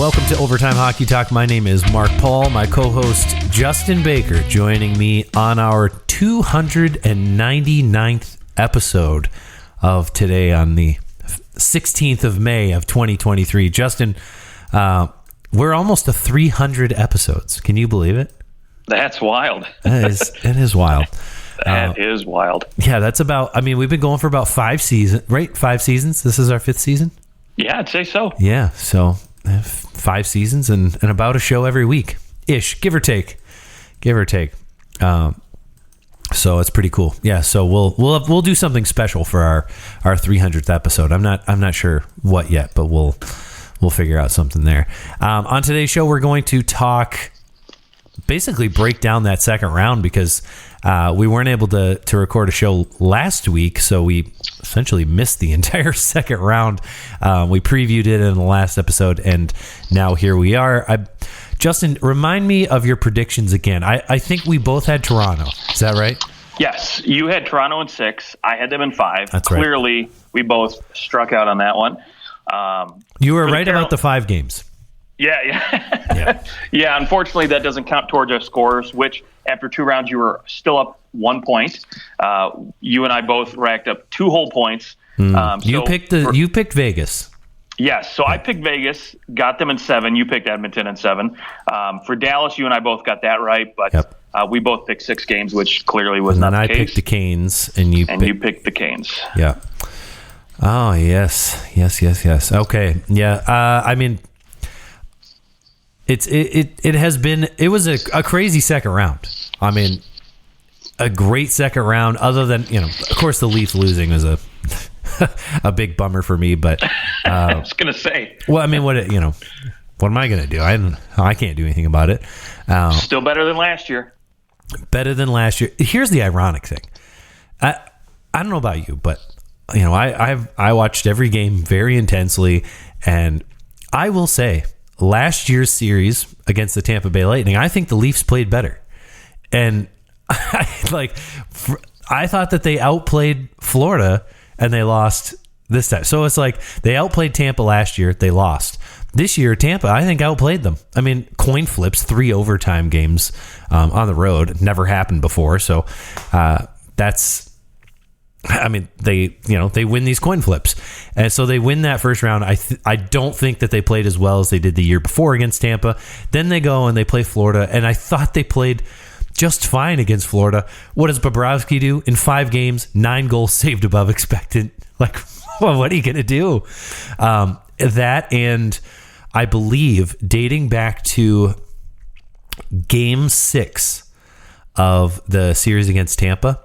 welcome to Overtime Hockey Talk. My name is Mark Paul. My co-host Justin Baker joining me on our 299th episode of today on the 16th of May of 2023. Justin, we're almost to 300 episodes. Can you believe it? That's wild. It is wild. That is wild. Yeah, that's about, we've been going for about 5 seasons, right? 5 seasons. This is our 5th season. Yeah, I'd say so. Yeah, so 5 seasons and about a show every week ish, give or take. So it's pretty cool. Yeah, so we'll do something special for our 300th episode. I'm not sure what yet, but we'll figure out something there. On today's show, we're going to basically break down that second round because we weren't able to record a show last week, so we essentially missed the entire second round. We previewed it in the last episode, and now here we are. Justin, remind me of your predictions again. I think we both had Toronto. Is that right? Yes, you had Toronto in 6. I had them in 5. That's Clearly, right. We both struck out on that one. You were right about the 5 games. Yeah. Yeah, unfortunately, that doesn't count towards our scores, which after 2 rounds, you were still up 1 point. You and I both racked up 2 whole points. You picked Vegas. Yes, so I picked Vegas, got them in 7. You picked Edmonton in 7. For Dallas, you and I both got that right, but we both picked 6 games, which clearly was not the case. And I picked the Canes, and you picked the Canes. Yeah. Oh, yes. Okay. Yeah. It was a crazy second round. A great second round, other than, of course the Leafs losing was a big bummer for me, but I was going to say, well, what am I going to do? I can't do anything about it. Still better than last year. Here's the ironic thing. I don't know about you, but I watched every game very intensely, and I will say last year's series against the Tampa Bay Lightning, I think the Leafs played better. And I thought that they outplayed Florida and they lost this time. So it's like they outplayed Tampa last year, they lost. This year, Tampa, I think, outplayed them. Coin flips, 3 overtime games on the road. Never happened before. So they win these coin flips. And so they win that first round. I don't think that they played as well as they did the year before against Tampa. Then they go and they play Florida, and I thought they played just fine against Florida. What does Bobrovsky do? In 5 games, 9 goals saved above expected. What are you going to do? That, and I believe dating back to Game 6 of the series against Tampa,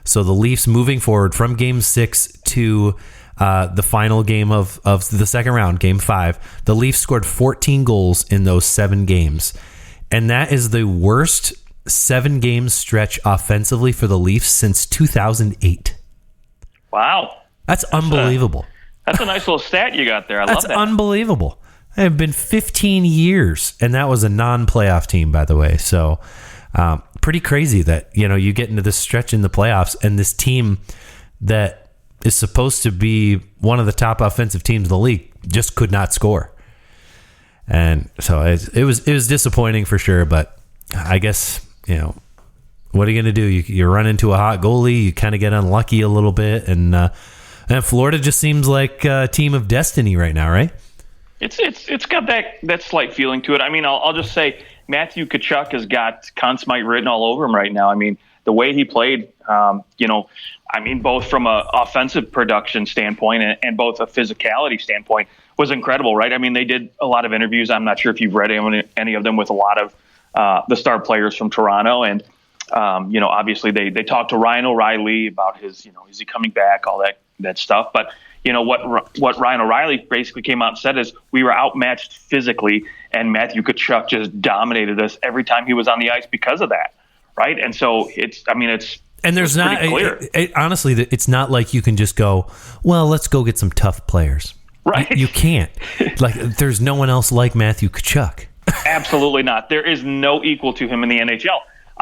so the Leafs moving forward from Game 6 to the final game of the second round, Game 5, the Leafs scored 14 goals in those 7 games. And that is the worst 7-game stretch offensively for the Leafs since 2008. Wow. That's unbelievable. That's a nice little stat you got there. I love that. That's unbelievable. It had been 15 years, and that was a non-playoff team, by the way. So pretty crazy that, you get into this stretch in the playoffs and this team that is supposed to be one of the top offensive teams in the league just could not score. And so it was disappointing for sure, but I guess, what are you going to do? You run into a hot goalie, you kind of get unlucky a little bit, and Florida just seems like a team of destiny right now, right? It's got that slight feeling to it. I'll just say Matthew Tkachuk has got Conn Smythe written all over him right now. The way he played, both from a offensive production standpoint and both a physicality standpoint was incredible, right? They did a lot of interviews. I'm not sure if you've read any of them with a lot of the star players from Toronto. And, obviously they talked to Ryan O'Reilly about his, is he coming back, all that stuff. But, what Ryan O'Reilly basically came out and said is we were outmatched physically, and Matthew Tkachuk just dominated us every time he was on the ice because of that, right? And so and there's not clear. Honestly, it's not like you can just go, well, let's go get some tough players. Right. You can't. There's no one else like Matthew Tkachuk. Absolutely not. There is no equal to him in the NHL.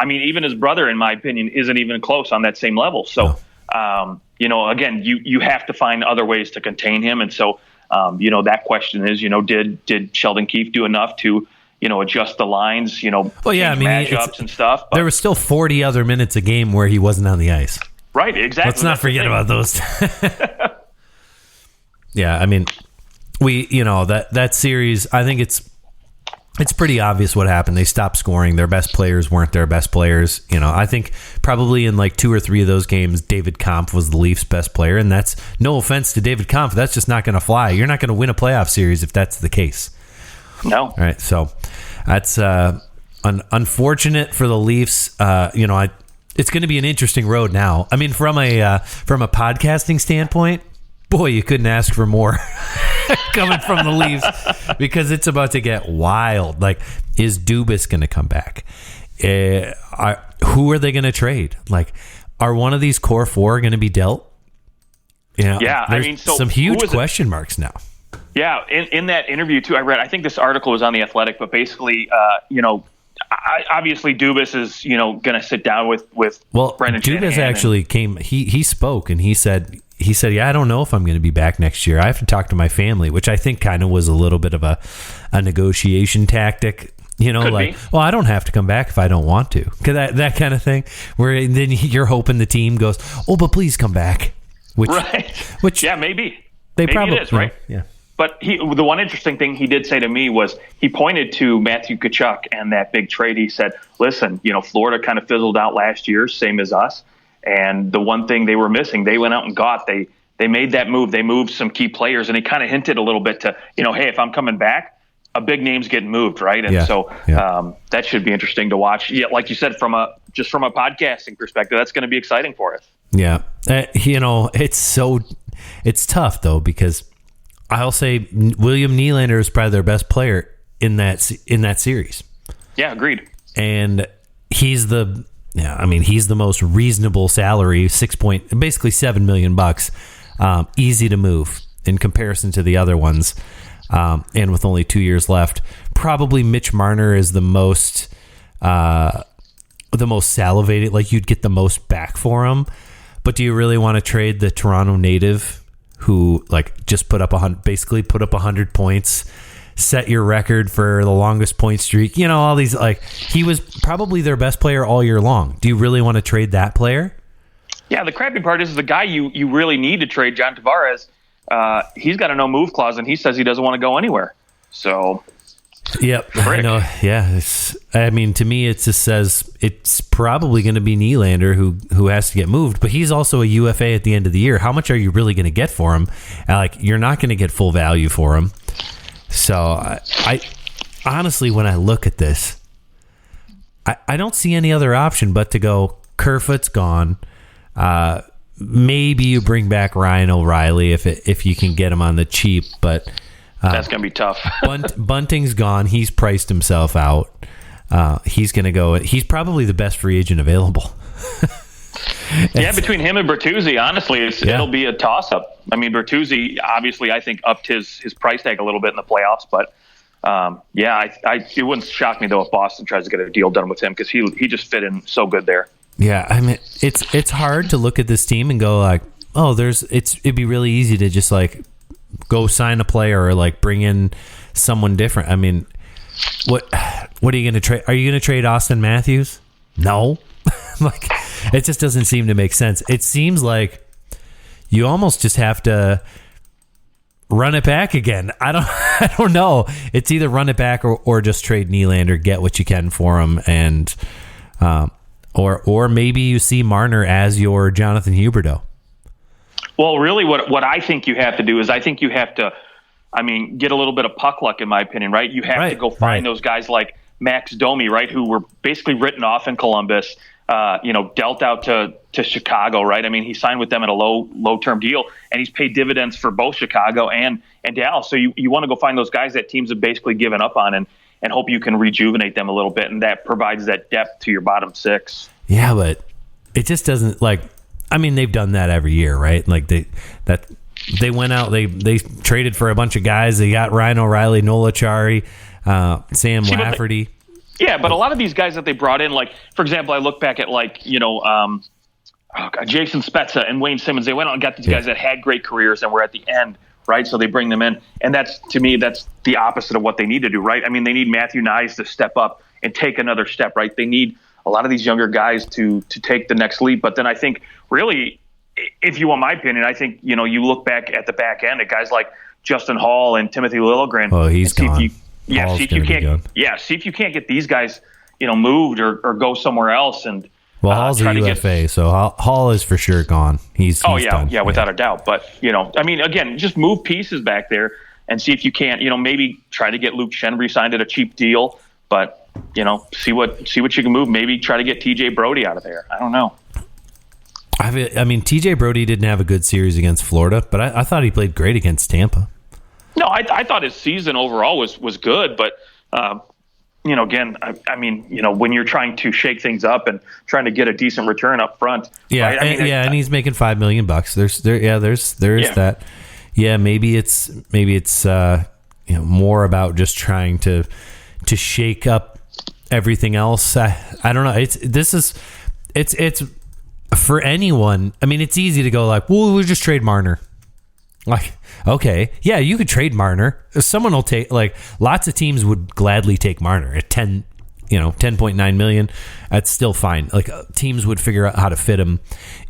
Even his brother, in my opinion, isn't even close on that same level. So, again, you have to find other ways to contain him. And so That question is, did Sheldon Keefe do enough to, adjust the lines, matchups and stuff? But there was still 40 other minutes a game where he wasn't on the ice. Right, exactly. Let's not forget about those. Yeah, I mean, that series, I think it's pretty obvious what happened. They stopped scoring. Their best players weren't their best players. I think probably in like 2 or 3 of those games, David Kampf was the Leafs' best player, and that's no offense to David Kampf. That's just not going to fly. You're not going to win a playoff series if that's the case. No. All right, so that's unfortunate for the Leafs. It's going to be an interesting road now. I mean, from a podcasting standpoint, boy, you couldn't ask for more coming from the Leafs, because it's about to get wild. Like, is Dubas going to come back? Who are they going to trade? Like, are one of these core 4 going to be dealt? There's some huge question marks now. Yeah, in that interview too, I read. I think this article was on The Athletic, but basically, obviously Dubas is going to sit down with Brendan Shanahan. Dubas actually came. He spoke and he said, yeah, I don't know if I'm going to be back next year. I have to talk to my family, which I think kind of was a little bit of a negotiation tactic. Well, I don't have to come back if I don't want to. That kind of thing, where then you're hoping the team goes, oh, but please come back. Which yeah, maybe. Maybe probably, it is, right? Yeah. But the one interesting thing he did say to me was he pointed to Matthew Tkachuk and that big trade. He said, listen, Florida kind of fizzled out last year, same as us. And the one thing they were missing, they went out and got. They made that move. They moved some key players, and he kind of hinted a little bit to, hey, if I'm coming back, a big name's getting moved, right? And that should be interesting to watch. Yeah, like you said, from a podcasting perspective, that's going to be exciting for us. Yeah, it's tough though, because I'll say William Nylander is probably their best player in that series. Yeah, agreed. And he's the most reasonable salary, basically $7 million, easy to move in comparison to the other ones. And with only 2 years left, probably Mitch Marner is the most salivated. Like, you'd get the most back for him. But do you really want to trade the Toronto native who just put up 100 points, set your record for the longest point streak? All these, he was probably their best player all year long. Do you really want to trade that player? Yeah, the crappy part is the guy you really need to trade, John Tavares. He's got a no move clause, and he says he doesn't want to go anywhere. So, yep, I know. Yeah, to me, it just says it's probably going to be Nylander who has to get moved, but he's also a UFA at the end of the year. How much are you really going to get for him? You're not going to get full value for him. So, I honestly, when I look at this, I don't see any other option but to go. Kerfoot's gone. Maybe you bring back Ryan O'Reilly if you can get him on the cheap, but that's going to be tough. Bunting's gone. He's priced himself out. He's going to go. He's probably the best free agent available. Yeah, between him and Bertuzzi, honestly, it'll be a toss-up. I mean, Bertuzzi obviously, I think, upped his price tag a little bit in the playoffs, but it wouldn't shock me though if Boston tries to get a deal done with him, because he just fit in so good there. Yeah, I mean, it's hard to look at this team and go it'd be really easy to just go sign a player or bring in someone different. I mean, what are you going to trade? Are you going to trade Austin Matthews? No. It just doesn't seem to make sense. It seems like you almost just have to run it back again. I don't know. It's either run it back or just trade Nylander, get what you can for him, and or maybe you see Marner as your Jonathan Huberdeau. Well, really, what I think you have to do is I think you have to, get a little bit of puck luck, in my opinion, right? You have to go find those guys like Max Domi, right, who were basically written off in Columbus, dealt out to Chicago, right? I mean, he signed with them at a low-term deal, and he's paid dividends for both Chicago and Dallas. So you want to go find those guys that teams have basically given up on and hope you can rejuvenate them a little bit, and that provides that depth to your bottom six. Yeah, but it just doesn't they've done that every year, right? They went out, they traded for a bunch of guys. They got Ryan O'Reilly, Nola Chari, Sam Lafferty. But a lot of these guys that they brought in, for example, I look back at Jason Spezza and Wayne Simmons. They went out and got these guys that had great careers and were at the end right? So they bring them in, and that's, to me, that's the opposite of what they need to do, right? I mean, they need Matthew Nyes to step up and take another step, right? They need a lot of these younger guys to take the next leap. But then I think, really, if you want my opinion, I think, you look back at the back end at guys like Justin Hall and Timothy Liljegren. Oh, he's gone. See if you can't get these guys, moved or go somewhere else. And Hall's a UFA, so Hall is for sure gone. He's done. Without a doubt. But I mean, again, just move pieces back there and see if you can't, maybe try to get Luke Shen re-signed at a cheap deal. But see what you can move. Maybe try to get TJ Brody out of there. I don't know. I mean, TJ Brody didn't have a good series against Florida, but I thought he played great against Tampa. No, I thought his season overall was good, but again, I mean, when you're trying to shake things up and trying to get a decent return up front, yeah, right? and he's making $5 million. There's that. Yeah, maybe it's more about just trying to shake up everything else. I don't know. It's for anyone. I mean, it's easy to go like, well, we'll just trade Marner. Like, okay, yeah, you could trade Marner. Someone will take, like, lots of teams would gladly take Marner at 10.9 million. That's still fine. Like, teams would figure out how to fit him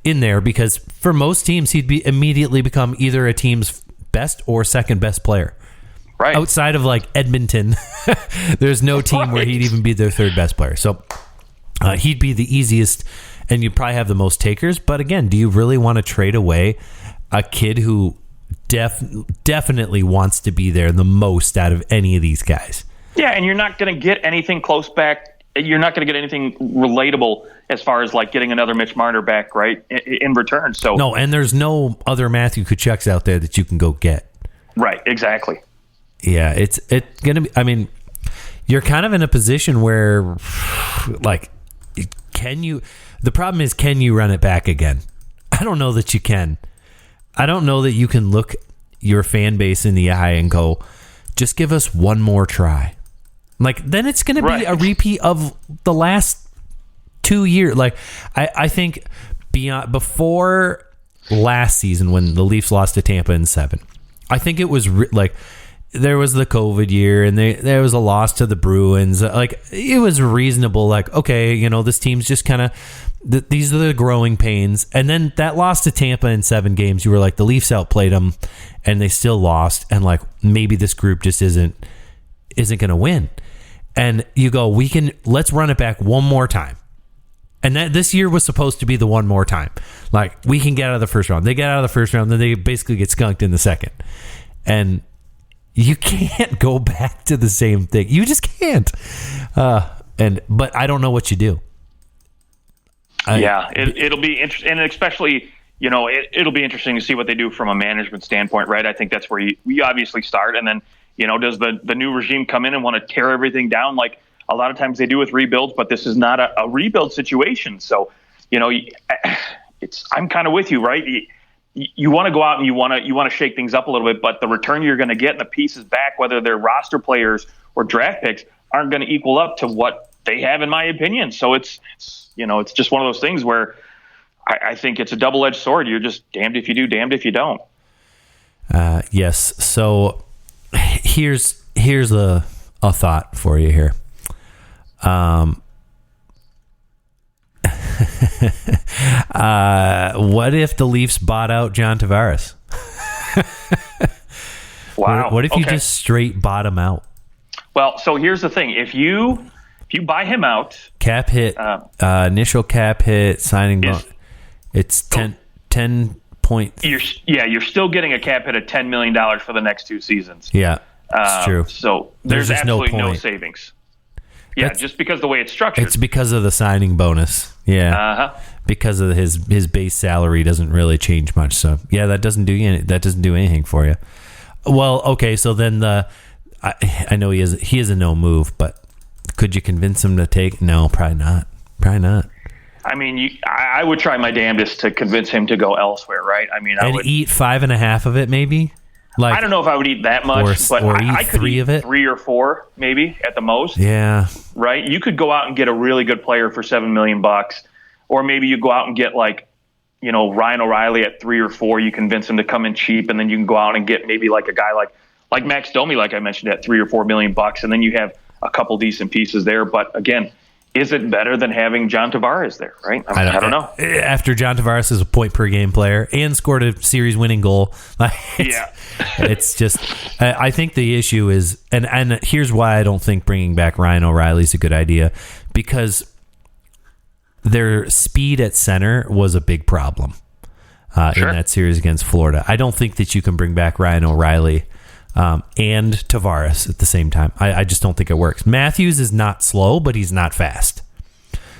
in there, because for most teams, he'd immediately become either a team's best or second best player. Right. Outside of like Edmonton, there's no team where he'd even be their third best player. So he'd be the easiest, and you'd probably have the most takers. But again, do you really want to trade away a kid who definitely wants to be there the most out of any of these guys? Yeah, and you're not going to get anything close back. You're not going to get anything relatable as far as like getting another Mitch Marner back, right, in return. So no, and there's no other Matthew Tkachuk's out there that you can go get. Right, exactly. Yeah, it's going to be, I mean, you're kind of in a position where, like, the problem is, can you run it back again? I don't know that you can. I don't know that you can look your fan base in the eye and go, just give us one more try. Like, then it's going to be a repeat of the last 2 years. Like, I think before last season when the Leafs lost to Tampa in 7, I think it was there was the COVID year and there was a loss to the Bruins. Like, it was reasonable. Like, okay, this team's just kind of, these are the growing pains. And then that loss to Tampa in 7 games, you were like, the Leafs outplayed them and they still lost. And like, maybe this group just isn't going to win. And you go, let's run it back one more time. And that this year was supposed to be the one more time. Like, we can get out of the first round. They get out of the first round, then they basically get skunked in the second. And you can't go back to the same thing. You just can't. But I don't know what you do. It'll be interesting, and especially, it'll be interesting to see what they do from a management standpoint, right? I think that's where we obviously start, and then, does the new regime come in and want to tear everything down like a lot of times they do with rebuilds? But this is not a rebuild situation, so I'm kind of with you, right? You want to go out and you want to shake things up a little bit, but the return you're going to get and the pieces back, whether they're roster players or draft picks, aren't going to equal up to what they have, in my opinion. So it's just one of those things where I think it's a double-edged sword. You're just damned if you do, damned if you don't. Yes. So here's a thought for you here. What if the Leafs bought out John Tavares? Wow. What if you just straight bought him out? Well, so here's the thing. If you buy him out, cap hit, initial cap hit, signing bonus, it's 10 point. You're still getting a cap hit of $10 million for the next 2 seasons. Yeah, it's true. So there's absolutely no savings. Yeah, just because of the way it's structured. It's because of the signing bonus. Yeah, because of his base salary doesn't really change much. So yeah, that doesn't do anything for you. Well, okay, so then I know he is a no move, but could you convince him to take? No, probably not. I mean, I would try my damnedest to convince him to go elsewhere, right? I mean, I would eat 5.5 of it, maybe. Like, I don't know if I would eat that much, but I could eat 3 or 4, maybe at the most. Yeah. Right. You could go out and get a really good player for $7 million, or maybe you go out and get like Ryan O'Reilly at 3 or 4, you convince him to come in cheap, and then you can go out and get maybe like a guy like Max Domi, like I mentioned, at $3 or $4 million, and then you have a couple decent pieces there. But again, is it better than having John Tavares there, right? I don't know. After John Tavares is a point per game player and scored a series winning goal. It's just, I think the issue is, and here's why I don't think bringing back Ryan O'Reilly is a good idea, because their speed at center was a big problem in that series against Florida. I don't think that you can bring back Ryan O'Reilly and Tavares at the same time. I just don't think it works. Matthews is not slow, but he's not fast.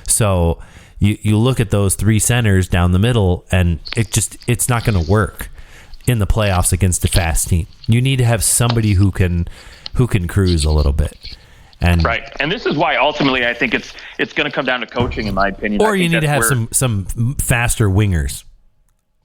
So you look at those 3 centers down the middle, and it's not going to work in the playoffs against a fast team. You need to have somebody who can cruise a little bit. Right, and this is why ultimately I think it's going to come down to coaching, in my opinion. Or you need to have some faster wingers.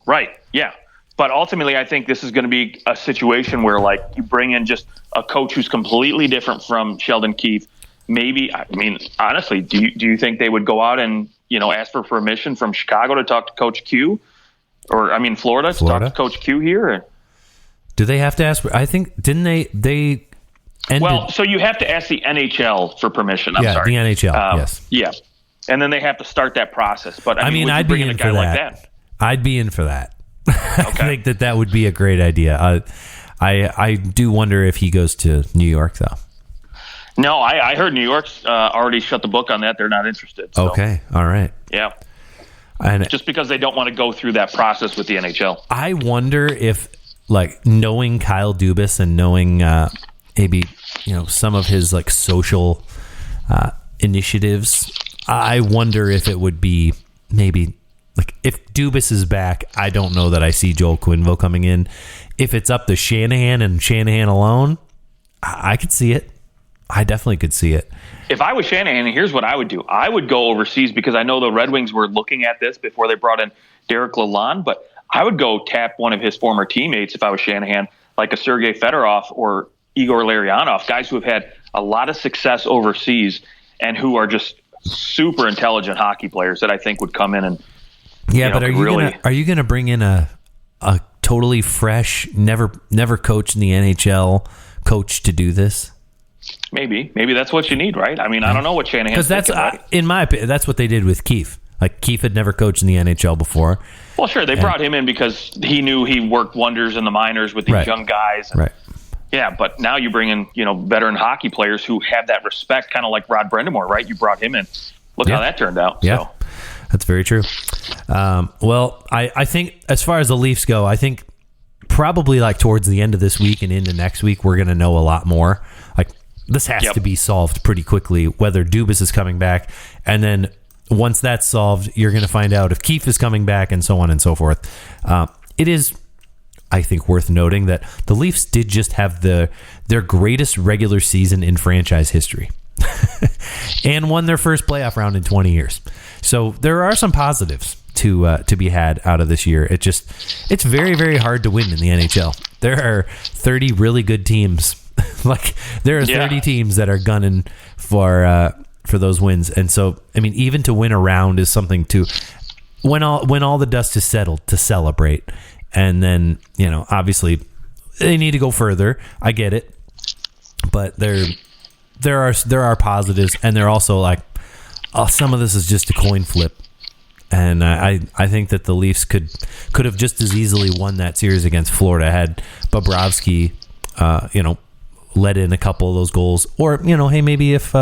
Right. Yeah. But ultimately, I think this is going to be a situation where, like, you bring in just a coach who's completely different from Sheldon Keefe. Maybe, I mean, honestly, do you think they would go out and ask for permission from Chicago to talk to Coach Q, or Florida to talk to Coach Q here? Or? Do they have to ask? I think didn't they? Well, so you have to ask the NHL for permission. I'm sorry, the NHL. Yes. Yeah, and then they have to start that process. But I mean I'd be in for that. Like that. I'd be in for that. I think that would be a great idea. I do wonder if he goes to New York, though. No, I heard New York's already shut the book on that. They're not interested. So. Okay, all right. Yeah. And just because they don't want to go through that process with the NHL. I wonder if, like, knowing Kyle Dubas and knowing maybe some of his like social initiatives, I wonder if it would be maybe. Like, if Dubas is back, I don't know that I see Joel Quenneville coming in. If it's up to Shanahan and Shanahan alone, I could see it. I definitely could see it. If I was Shanahan, here's what I would do. I would go overseas, because I know the Red Wings were looking at this before they brought in Derek Lalonde, but I would go tap one of his former teammates if I was Shanahan, like a Sergei Fedorov or Igor Larionov, guys who have had a lot of success overseas and who are just super intelligent hockey players that I think would come in and but are you gonna bring in a totally fresh, never coached in the NHL coach to do this? Maybe that's what you need, right? I mean, I don't know what Shanahan's thinking. Because that's in my opinion, that's what they did with Keefe. Like, Keefe had never coached in the NHL before. Well, sure, they brought him in because he knew he worked wonders in the minors with these young guys. Right. Yeah, but now you bring in veteran hockey players who have that respect, kind of like Rod Brindamore, right? You brought him in. Look how that turned out. Yeah. So. That's very true. Well, I think as far as the Leafs go, I think probably like towards the end of this week and into next week, we're going to know a lot more. Like, this has to be solved pretty quickly, whether Dubas is coming back. And then once that's solved, you're going to find out if Keefe is coming back, and so on and so forth. It is, I think, worth noting that the Leafs did just have their greatest regular season in franchise history and won their first playoff round in 20 years. So there are some positives to be had out of this year. It's very, very hard to win in the NHL. There are 30 really good teams. Like, there are 30 teams that are gunning for those wins. And so, I mean, even to win a round is something to, when all the dust is settled, to celebrate. And then, obviously they need to go further. I get it. But there are positives, and they're also like, some of this is just a coin flip, and I think that the Leafs could have just as easily won that series against Florida had Bobrovsky, let in a couple of those goals, or hey, maybe if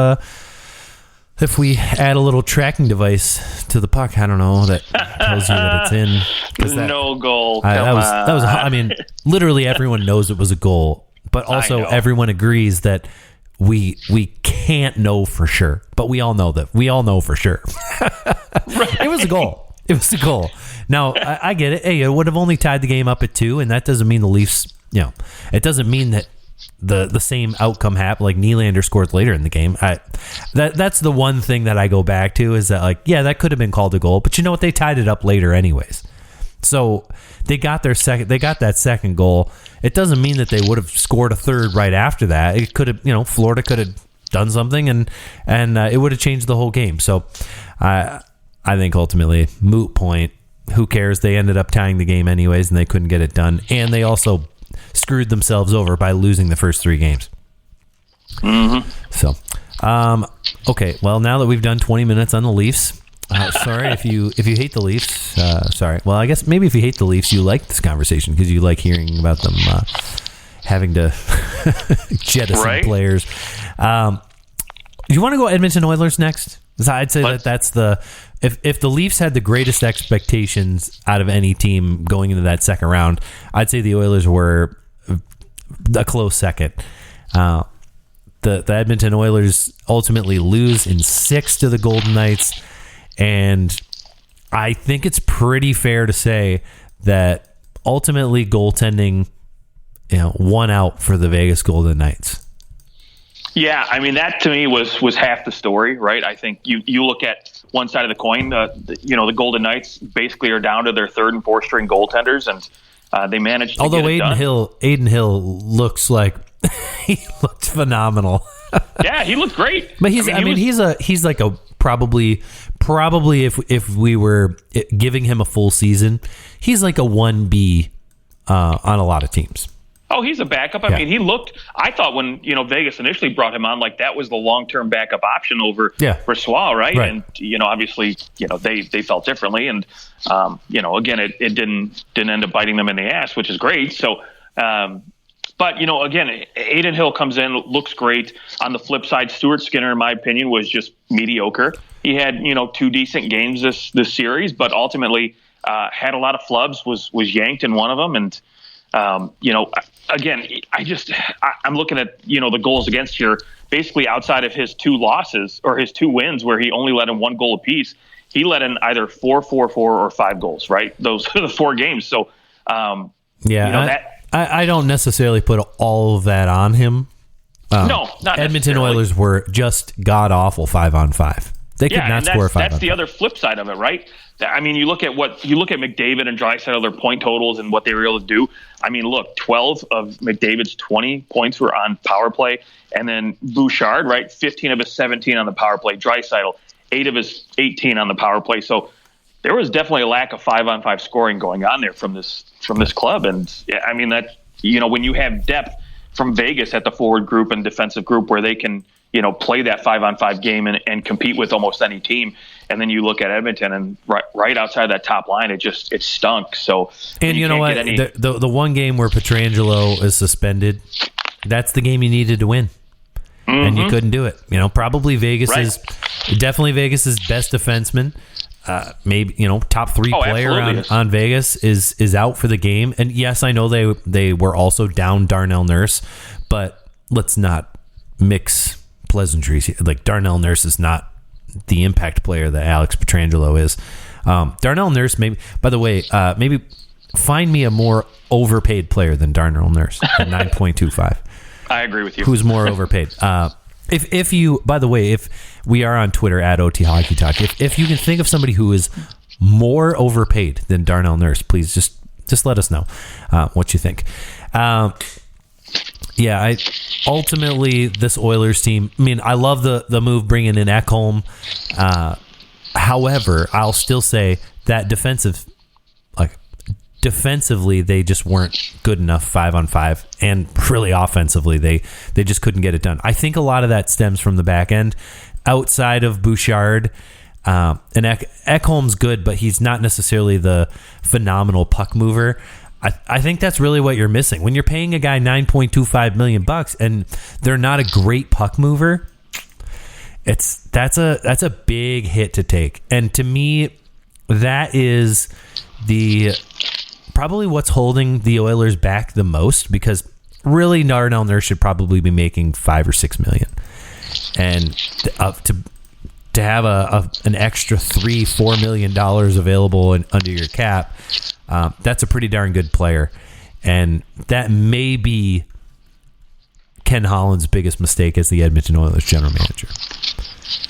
we add a little tracking device to the puck, I don't know, that tells you that it's in. No goal. That was. I mean, literally everyone knows it was a goal, but also everyone agrees that. We can't know for sure, but we all know that. We all know for sure. Right. It was a goal. Now, I get it. Hey, it would have only tied the game up at 2, and that doesn't mean the Leafs, it doesn't mean that the same outcome happened. Like, Nylander scored later in the game. That's the one thing that I go back to, is that, like, yeah, that could have been called a goal, but you know what? They tied it up later anyways. So they got that second goal. It doesn't mean that they would have scored a third right after that. It could have, Florida could have done something, and it would have changed the whole game. So I think ultimately, moot point. who cares? They ended up tying the game anyways, and they couldn't get it done. And they also screwed themselves over by losing the first 3 games. Mm-hmm. So, okay. Well, now that we've done 20 minutes on the Leafs, sorry if you hate the Leafs. Sorry. Well, I guess maybe if you hate the Leafs, you like this conversation because you like hearing about them having to jettison players. Do you want to go Edmonton Oilers next? I'd say that's the if the Leafs had the greatest expectations out of any team going into that second round, I'd say the Oilers were a close second. The Edmonton Oilers ultimately lose in 6 to the Golden Knights, and I think it's pretty fair to say that ultimately goaltending, won out for the Vegas Golden Knights. Yeah, I mean, that to me was half the story, right? I think you look at one side of the coin, the Golden Knights basically are down to their 3rd and 4th string goaltenders, and they managed to Although get it done. Aiden Hill looks like he looked phenomenal. Yeah, he looked great. But he's like a probably if we were giving him a full season, he's like a 1B on a lot of teams. Oh, he's a backup. I mean, I thought when, Vegas initially brought him on, like that was the long-term backup option over Brossoit, right? And, obviously, they felt differently. And, again, it didn't end up biting them in the ass, which is great. So, but, again, Aiden Hill comes in, looks great. On the flip side, Stuart Skinner, in my opinion, was just mediocre. He had, 2 decent games this series, but ultimately had a lot of flubs, was yanked in one of them. And, again, I'm looking at, the goals against here, basically outside of his 2 losses or his 2 wins where he only let in 1 goal apiece. He let in either 4, 4, 4 or 5 goals, right? Those are the 4 games. So, I don't necessarily put all of that on him. No, not Edmonton Oilers were just god-awful 5-on-5. They could not score 5-on-5. That's the other flip side of it, right? I mean, you look at McDavid and Draisaitl, their point totals and what they were able to do. I mean, look, 12 of McDavid's 20 points were on power play, and then Bouchard, right, 15 of his 17 on the power play. Draisaitl, 8 of his 18 on the power play. So there was definitely a lack of 5-on-5 scoring going on there from this club. And I mean that when you have depth from Vegas at the forward group and defensive group where they can play that 5-on-5 game and compete with almost any team. And then you look at Edmonton and right outside that top line, it stunk. So, and you know what? The one game where Pietrangelo is suspended, that's the game you needed to win. Mm-hmm. And you couldn't do it. Probably definitely Vegas's best defenseman. Maybe top 3 player on Vegas is out for the game. And yes, I know they were also down Darnell Nurse, but let's not mix pleasantries here. Like Darnell Nurse is not the impact player that Alex Pietrangelo is. Darnell Nurse, maybe. By the way, maybe find me a more overpaid player than Darnell Nurse at 9.25. I agree with you. Who's more overpaid? If you, by the way, if we are on Twitter at OT Hockey Talk, if you can think of somebody who is more overpaid than Darnell Nurse, please just let us know what you think. Ultimately this Oilers team, I mean, I love the move bringing in Ekholm. However, I'll still say that defensively, they just weren't good enough 5-on-5, and really offensively, they just couldn't get it done. I think a lot of that stems from the back end. Outside of Bouchard, and Ekholm's good, but he's not necessarily the phenomenal puck mover. I think that's really what you're missing when you're paying a guy $9.25 million and they're not a great puck mover. That's a big hit to take, and to me, that is probably what's holding the Oilers back the most, because really Darnell Nurse should probably be making $5 or $6 million, and to have an extra $3-4 million available under your cap, that's a pretty darn good player, and that may be Ken Holland's biggest mistake as the Edmonton Oilers general manager.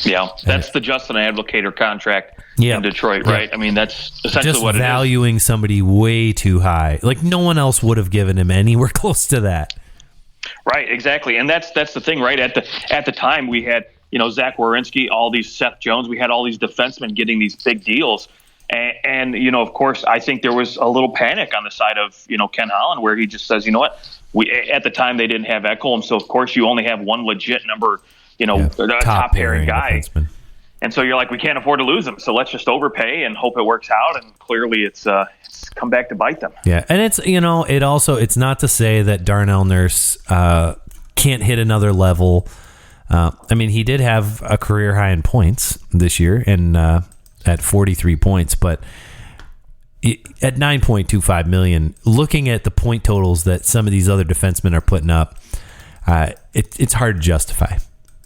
Yeah, that's the Justin Advocator contract in Detroit, right? Yeah. I mean, that's essentially just what it is. Valuing somebody way too high. Like, no one else would have given him anywhere close to that. Right, exactly. And that's the thing, right? At the time, we had, Zach Werenski, all these Seth Jones, we had all these defensemen getting these big deals. And of course, I think there was a little panic on the side of, Ken Holland, where he just says, you know what, at the time they didn't have Ekholm. So, of course, you only have one legit number, top pairing guy. Defenseman. And so you're like, we can't afford to lose him. So let's just overpay and hope it works out. And clearly it's come back to bite them. Yeah. And it's, it's not to say that Darnell Nurse can't hit another level. He did have a career high in points this year and at 43 points, but at $9.25 million, looking at the point totals that some of these other defensemen are putting up, it's hard to justify.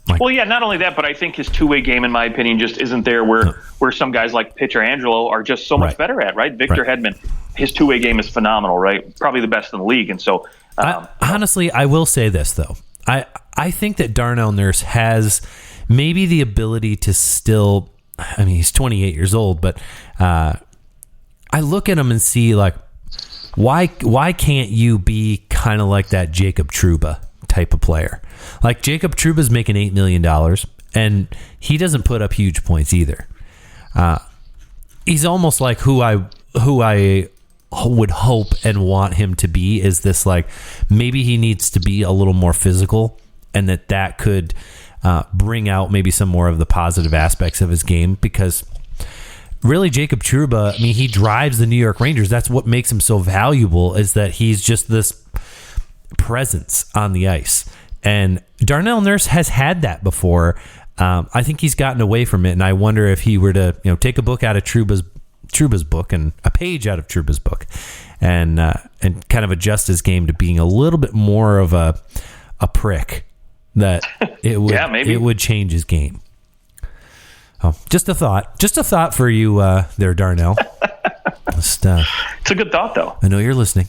Not only that, but I think his two-way game, in my opinion, just isn't there where some guys like Pietrangelo are just so much better at, right? Victor Hedman, his two-way game is phenomenal, right? Probably the best in the league. And so, honestly, I will say this, though. I think that Darnell Nurse has maybe the ability to still, he's 28 years old, but I look at him and see, like, why can't you be kind of like that Jacob Trouba type of player? Like, Jacob Trouba's making $8 million, and he doesn't put up huge points either. He's almost like who I would hope and want him to be, is this, like, maybe he needs to be a little more physical, and that could bring out maybe some more of the positive aspects of his game, because really Jacob Trouba, he drives the New York Rangers. That's what makes him so valuable, is that he's just this presence on the ice. And Darnell Nurse has had that before. I think he's gotten away from it, and I wonder if he were to, take a book out of Trouba's book and a page out of Trouba's book, and kind of adjust his game to being a little bit more of a prick, that it would it would change his game. Oh, just a thought for you there, Darnell. It's a good thought, though. I know you're listening.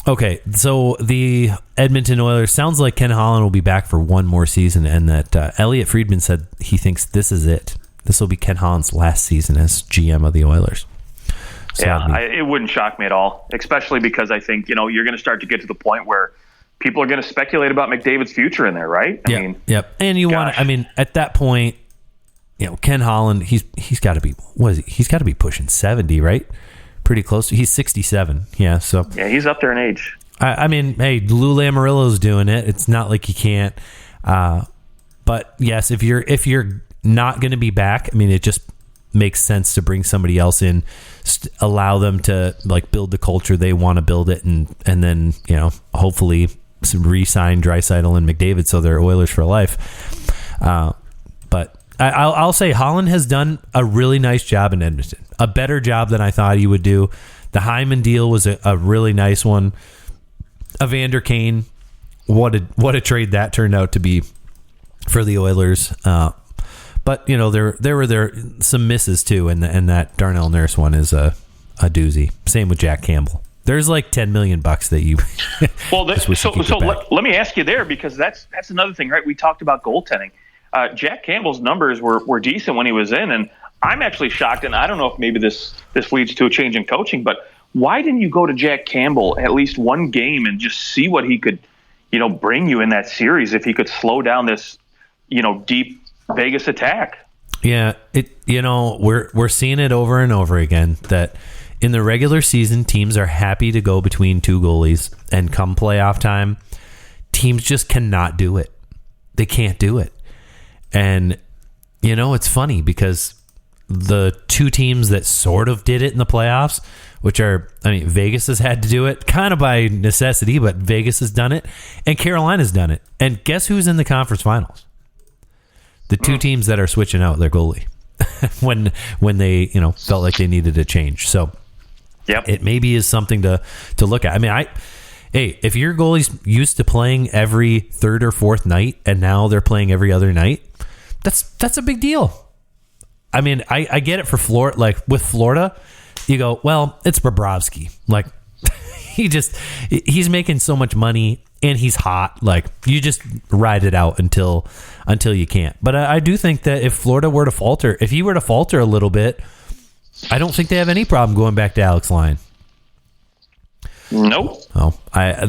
Okay, so the Edmonton Oilers, sounds like Ken Holland will be back for one more season, and that Elliot Friedman said he thinks this is it. This will be Ken Holland's last season as GM of the Oilers. So it wouldn't shock me at all, especially because I think, you're going to start to get to the point where people are going to speculate about McDavid's future in there, right? Yep. And you want to, at that point, Ken Holland, he's got to be, he's got to be pushing 70, right? Pretty close. He's 67. Yeah. So he's up there in age. Hey, Lou Lamoriello's doing it. It's not like you can't. But yes, if you're not going to be back, it just makes sense to bring somebody else in, allow them to build the culture they want to build it, and then hopefully re-sign Draisaitl and McDavid so they're Oilers for life. But I'll say Holland has done a really nice job in Edmonton, a better job than I thought he would do. The Hyman deal was a really nice one. Evander Kane, what a trade that turned out to be for the Oilers. But there were some misses too, and that Darnell Nurse one is a doozy. Same with Jack Campbell. There's like $10 million that you. Let me ask you there, because that's another thing, right? We talked about goaltending. Jack Campbell's numbers were decent when he was in, and I'm actually shocked, and I don't know if maybe this leads to a change in coaching, but why didn't you go to Jack Campbell at least one game and just see what he could, bring you in that series, if he could slow down this, deep Vegas attack? Yeah, we're seeing it over and over again that in the regular season, teams are happy to go between two goalies, and come playoff time, teams just cannot do it. They can't do it. And, it's funny because the two teams that sort of did it in the playoffs, which are, Vegas has had to do it kind of by necessity, but Vegas has done it, and Carolina's done it. And guess who's in the conference finals? The two teams that are switching out their goalie when they, felt like they needed a change. So it maybe is something to look at. If your goalie's used to playing every third or fourth night and now they're playing every other night, that's a big deal. I get it for Florida. Like with Florida, you go, well, it's Bobrovsky. Like he's making so much money and he's hot. Like you just ride it out until you can't. But I do think that if Florida were to falter, if he were to falter a little bit, I don't think they have any problem going back to Alex Lyon. Nope. Oh, I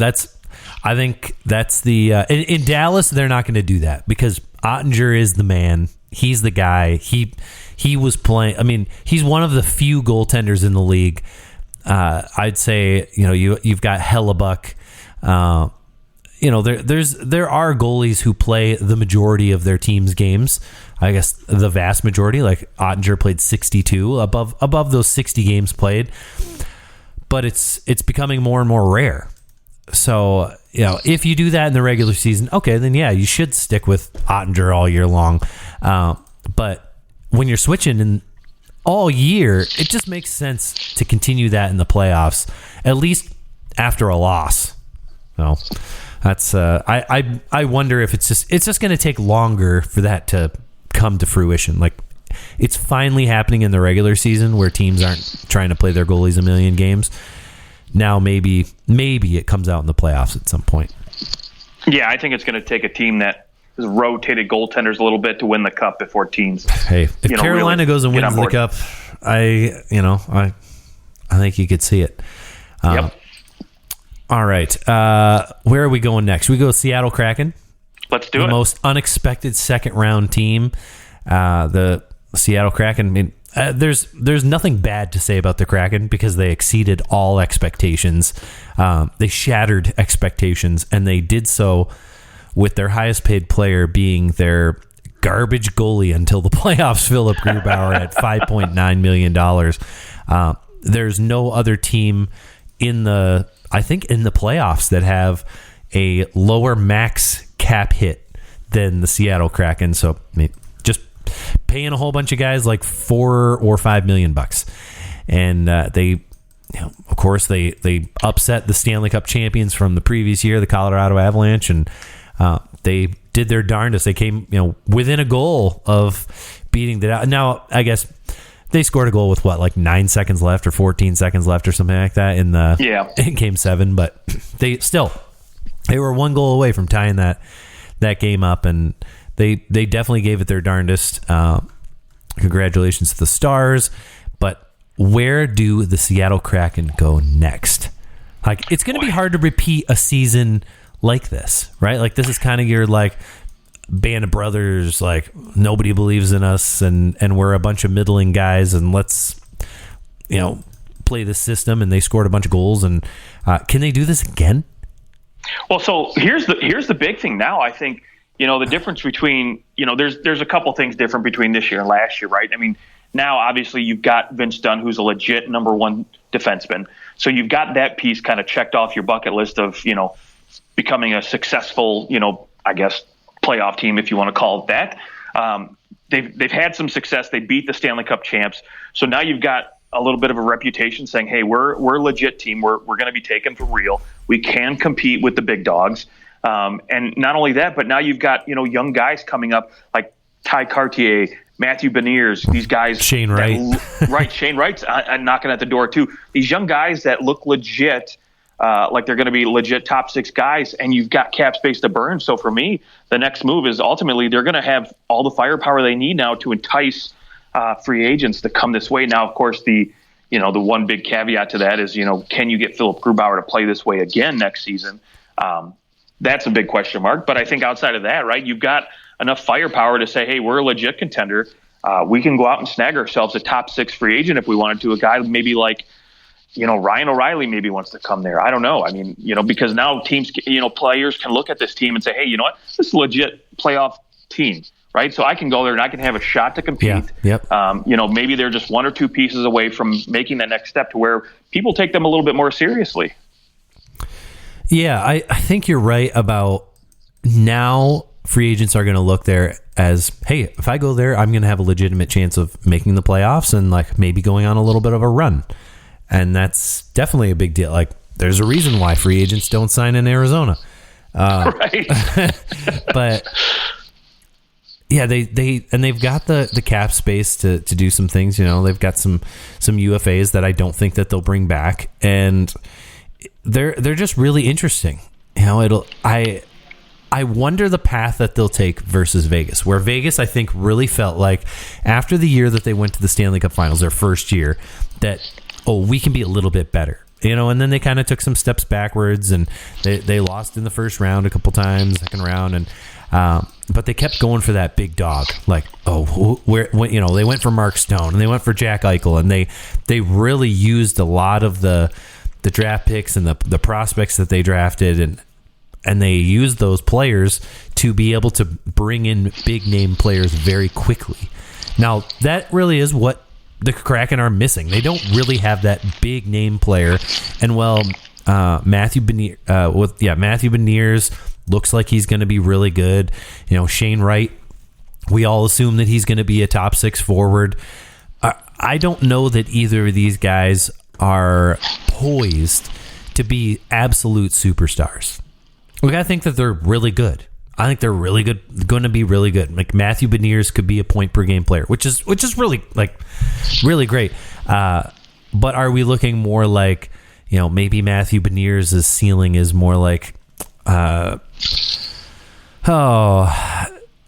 think that's the in Dallas they're not going to do that because Ottinger is the man. He's the guy. He he was playing. I mean, he's one of the few goaltenders in the league. I'd say, you've got Hellebuck. There are goalies who play the majority of their team's games. I guess the vast majority, like Ottinger played 62 above those 60 games played. But it's becoming more and more rare. So, if you do that in the regular season, okay, then yeah, you should stick with Ottinger all year long. But when you're switching in all year, it just makes sense to continue that in the playoffs, at least after a loss. So that's I wonder if it's just going to take longer for that to come to fruition. Like, it's finally happening in the regular season where teams aren't trying to play their goalies a million games. Now maybe it comes out in the playoffs at some point. Yeah, I think it's going to take a team that has rotated goaltenders a little bit to win the cup before teams. Hey, if Carolina goes and wins the cup, I think you could see it. Yep. All right. Where are we going next? We go Seattle Kraken. Let's do it. The most unexpected second round team. The Seattle Kraken. I mean, there's nothing bad to say about the Kraken because they exceeded all expectations. They shattered expectations, and they did so with their highest paid player being their garbage goalie until the playoffs, Philip Grubauer, at $5.9 million. There's no other team in the playoffs that have a lower max cap hit than the Seattle Kraken. So, I mean, just paying a whole bunch of guys like $4 or $5 million, and of course, they upset the Stanley Cup champions from the previous year, the Colorado Avalanche, and they did their darndest. They came, within a goal of beating the. Now, I guess they scored a goal with like 9 seconds left or 14 seconds left or something like that in Game 7, but they were one goal away from tying that game up, and they definitely gave it their darndest. Congratulations to the Stars, but where do the Seattle Kraken go next? Like, it's going to be hard to repeat a season like this, right? Like, this is kind of your like band of brothers, like nobody believes in us, and we're a bunch of middling guys, and let's play this system. And they scored a bunch of goals, and can they do this again? Well, so here's the big thing now. I think the difference between there's a couple things different between this year and last year, right? I mean, now obviously you've got Vince Dunn, who's a legit number one defenseman, so you've got that piece kind of checked off your bucket list of becoming a successful, I guess, playoff team, if you want to call it that. They've had some success. They beat the Stanley Cup champs. So now you've got a little bit of a reputation saying, hey, we're a legit team. We're going to be taken for real. We can compete with the big dogs. And not only that, but now you've got, young guys coming up like Ty Cartier, Matthew Beniers, these guys. Shane Wright. Shane Wright's knocking at the door too. These young guys that look legit, like they're going to be legit top six guys, and you've got cap space to burn. So for me, the next move is ultimately they're going to have all the firepower they need now to entice free agents to come this way. Now, of course, the one big caveat to that is, can you get Philip Grubauer to play this way again next season? That's a big question mark. But I think outside of that, right, you've got enough firepower to say, hey, we're a legit contender. We can go out and snag ourselves a top six free agent if we wanted to. A guy maybe like, Ryan O'Reilly maybe wants to come there. I don't know. I mean, because now teams, players can look at this team and say, hey, you know what? This is a legit playoff team, right? So I can go there and I can have a shot to compete. Yeah, yep. Maybe they're just one or two pieces away from making that next step to where people take them a little bit more seriously. Yeah, I think you're right about now free agents are going to look there as, hey, if I go there, I'm going to have a legitimate chance of making the playoffs and like maybe going on a little bit of a run. And that's definitely a big deal. Like, there's a reason why free agents don't sign in Arizona. Right. But yeah, they've got the cap space to do some things. They've got some UFAs that I don't think that they'll bring back, and they're just really interesting. I wonder the path that they'll take versus Vegas, where Vegas, I think, really felt like after the year that they went to the Stanley Cup Finals, their first year, that, we can be a little bit better, and then they kind of took some steps backwards, and they lost in the first round a couple times, second round, and but they kept going for that big dog. Like, they went for Mark Stone and they went for Jack Eichel, and they really used a lot of the draft picks and the prospects that they drafted, and they used those players to be able to bring in big name players very quickly. Now, that really is what the Kraken are missing. They don't really have that big name player. And Matthew Beniers looks like he's going to be really good. Shane Wright, we all assume that he's going to be a top 6 forward. I don't know that either of these guys are poised to be absolute superstars. Look, I think that they're really good. I think they're really good, going to be really good. Like Matthew Beniers could be a point per game player, which is really really great. But are we looking more like, maybe Matthew Beniers' ceiling is more like,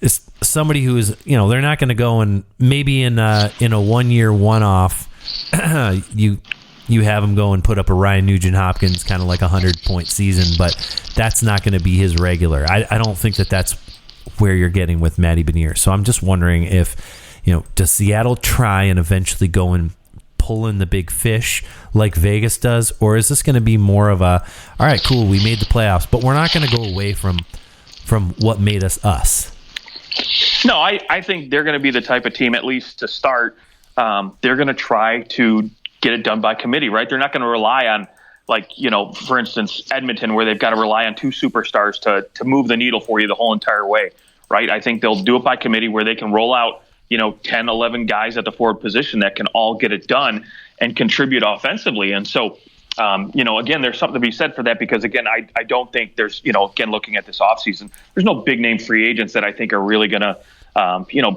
it's somebody who is, they're not going to go and maybe in a 1 year one-off, you have him go and put up a Ryan Nugent-Hopkins kind of like 100-point season, but that's not going to be his regular. I don't think that that's where you're getting with Matty Beniers. So I'm just wondering if, does Seattle try and eventually go and pull in the big fish like Vegas does, or is this going to be more of a, all right, cool, we made the playoffs, but we're not going to go away from what made us us? No, I think they're going to be the type of team, at least to start, they're going to try to get it done by committee, right? They're not going to rely on, for instance, Edmonton, where they've got to rely on 2 superstars to move the needle for you the whole entire way, right? I think they'll do it by committee, where they can roll out, 10, 11 guys at the forward position that can all get it done and contribute offensively. And so, again, there's something to be said for that, because, again, I don't think there's, again, looking at this offseason, there's no big name free agents that I think are really going to,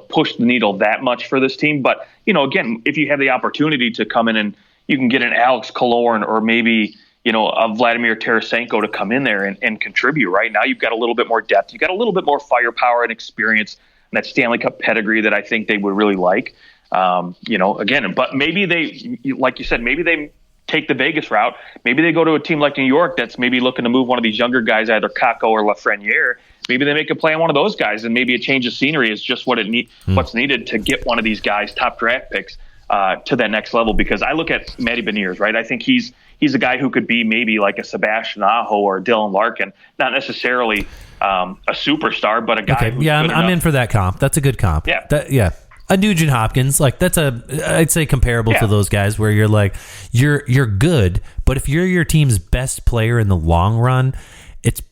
push the needle that much for this team. But, again, if you have the opportunity to come in and you can get an Alex Killorn or maybe, a Vladimir Tarasenko to come in there and contribute, right? Now you've got a little bit more depth. You've got a little bit more firepower and experience and that Stanley Cup pedigree that I think they would really like. Again, but maybe they, like you said, maybe they take the Vegas route. Maybe they go to a team like New York that's maybe looking to move one of these younger guys, either Kakko or Lafreniere. Maybe they make a play on one of those guys, and maybe a change of scenery is just what's needed to get one of these guys, top draft picks, to that next level. Because I look at Matty Beniers, right? I think he's a guy who could be maybe like a Sebastian Aho or Dylan Larkin, not necessarily a superstar, but a guy. Okay. Yeah, I'm in for that comp. That's a good comp. Yeah. A Nugent Hopkins, that's I'd say comparable to those guys, where you're like, you're good, but if you're your team's best player in the long run,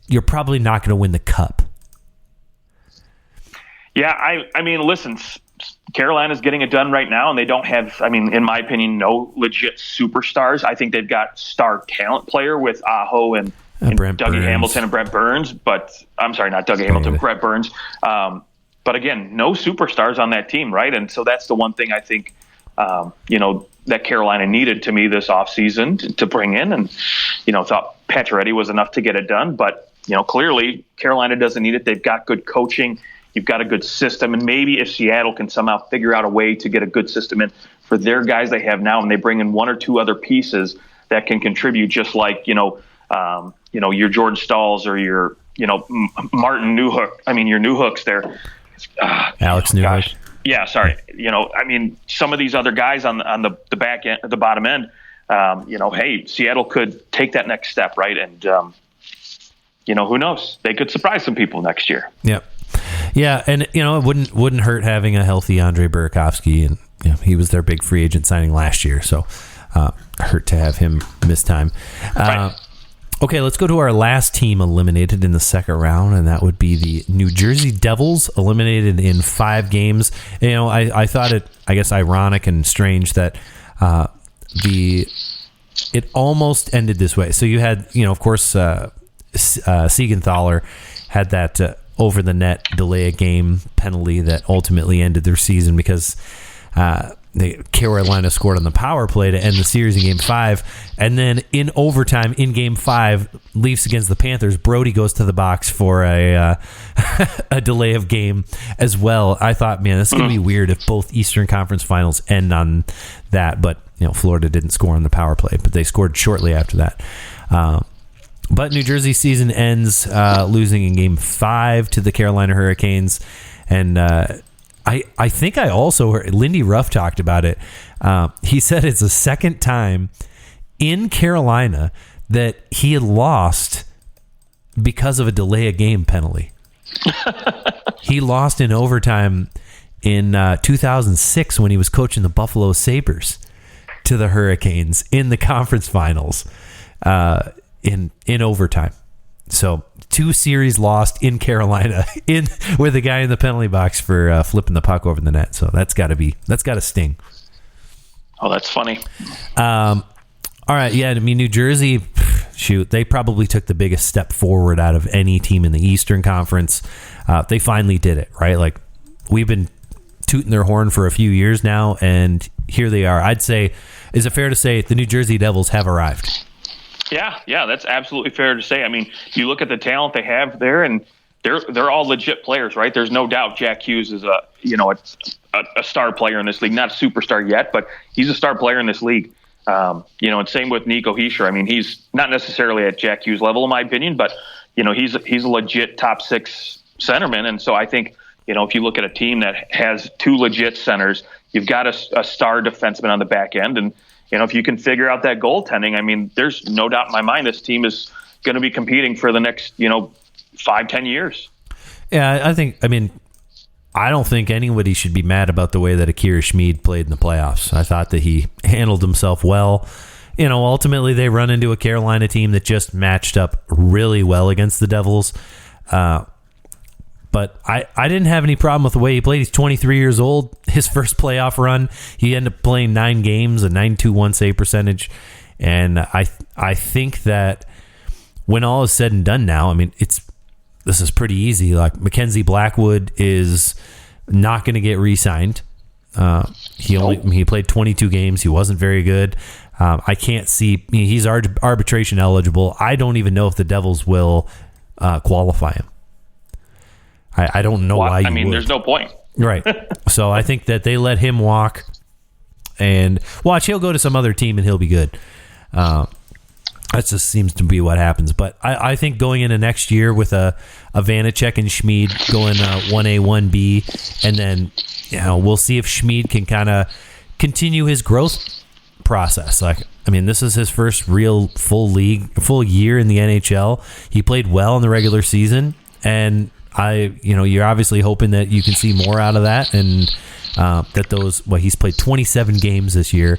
you're probably not going to win the cup. Yeah, I mean, listen, Carolina's getting it done right now, and they don't have, in my opinion, no legit superstars. I think they've got star talent player with Aho and Dougie Hamilton and Brett Burns, but I'm sorry, not Dougie Hamilton, Brett Burns. But again, no superstars on that team, right? And so that's the one thing I think, that Carolina needed to me this offseason to bring in. And, thought Pacioretty was enough to get it done. But, clearly Carolina doesn't need it. They've got good coaching. You've got a good system. And maybe if Seattle can somehow figure out a way to get a good system in for their guys they have now, and they bring in 1 or 2 other pieces that can contribute, just like, your Jordan Stahls or your, Martin Newhook. your Newhooks there. Alex Newhook. Yeah, sorry. Some of these other guys on the back end, the bottom end, hey, Seattle could take that next step, right? And who knows? They could surprise some people next year. Yep. Yeah, and it wouldn't hurt having a healthy Andrei Burakovsky, and he was their big free agent signing last year, so hurt to have him miss time. Right. Okay, let's go to our last team eliminated in the second round, and that would be the New Jersey Devils, eliminated in 5 games. I thought it, ironic and strange that it almost ended this way. So you had, of course, Siegenthaler had that over the net delay a game penalty that ultimately ended their season, because Carolina scored on the power play to end the series in Game 5, and then in overtime in Game 5, Leafs against the Panthers, Brody goes to the box for a delay of game as well. I thought, man, this is going to be weird if both Eastern Conference Finals end on that, but Florida didn't score on the power play, but they scored shortly after that. But New Jersey season ends losing in Game 5 to the Carolina Hurricanes. And I think I also heard Lindy Ruff talked about it. He said it's the second time in Carolina that he had lost because of a delay of game penalty. He lost in overtime in 2006 when he was coaching the Buffalo Sabres to the Hurricanes in the conference finals in overtime. So 2 series lost in Carolina with a guy in the penalty box for flipping the puck over the net. So that's got to sting. Oh, that's funny. All right, yeah, I mean, New Jersey, shoot, they probably took the biggest step forward out of any team in the Eastern Conference. They finally did it, right? Like, we've been tooting their horn for a few years now, and here they are. I'd say, is it fair to say the New Jersey Devils have arrived? Yeah, that's absolutely fair to say. I mean, you look at the talent they have there, and they're all legit players, right? There's no doubt Jack Hughes is a star player in this league. Not a superstar yet, but he's a star player in this league. And same with Nico Hischier. I mean, he's not necessarily at Jack Hughes level, in my opinion, but he's a legit top 6 centerman. And so I think, if you look at a team that has 2 legit centers, you've got a star defenseman on the back end. And, if you can figure out that goaltending, I mean, there's no doubt in my mind this team is going to be competing for the next, 5-10 years. Yeah, I don't think anybody should be mad about the way that Akira Schmid played in the playoffs. I thought that he handled himself well. Ultimately they run into a Carolina team that just matched up really well against the Devils. But I didn't have any problem with the way he played. He's 23 years old. His first playoff run, he ended up playing 9 games, a .921 save percentage. And I think that when all is said and done now, I mean, this is pretty easy. Like, Mackenzie Blackwood is not going to get re-signed. He played 22 games. He wasn't very good. I can't see. He's arbitration eligible. I don't even know if the Devils will qualify him. I don't know why. There's no point. Right. So I think that they let him walk, and watch, he'll go to some other team and he'll be good. That just seems to be what happens. But I think going into next year with a Vanacek and Schmid going 1A, 1B, and then we'll see if Schmid can kind of continue his growth process. This is his first real full year in the NHL. He played well in the regular season, and you're obviously hoping that you can see more out of that, and that he's played 27 games this year,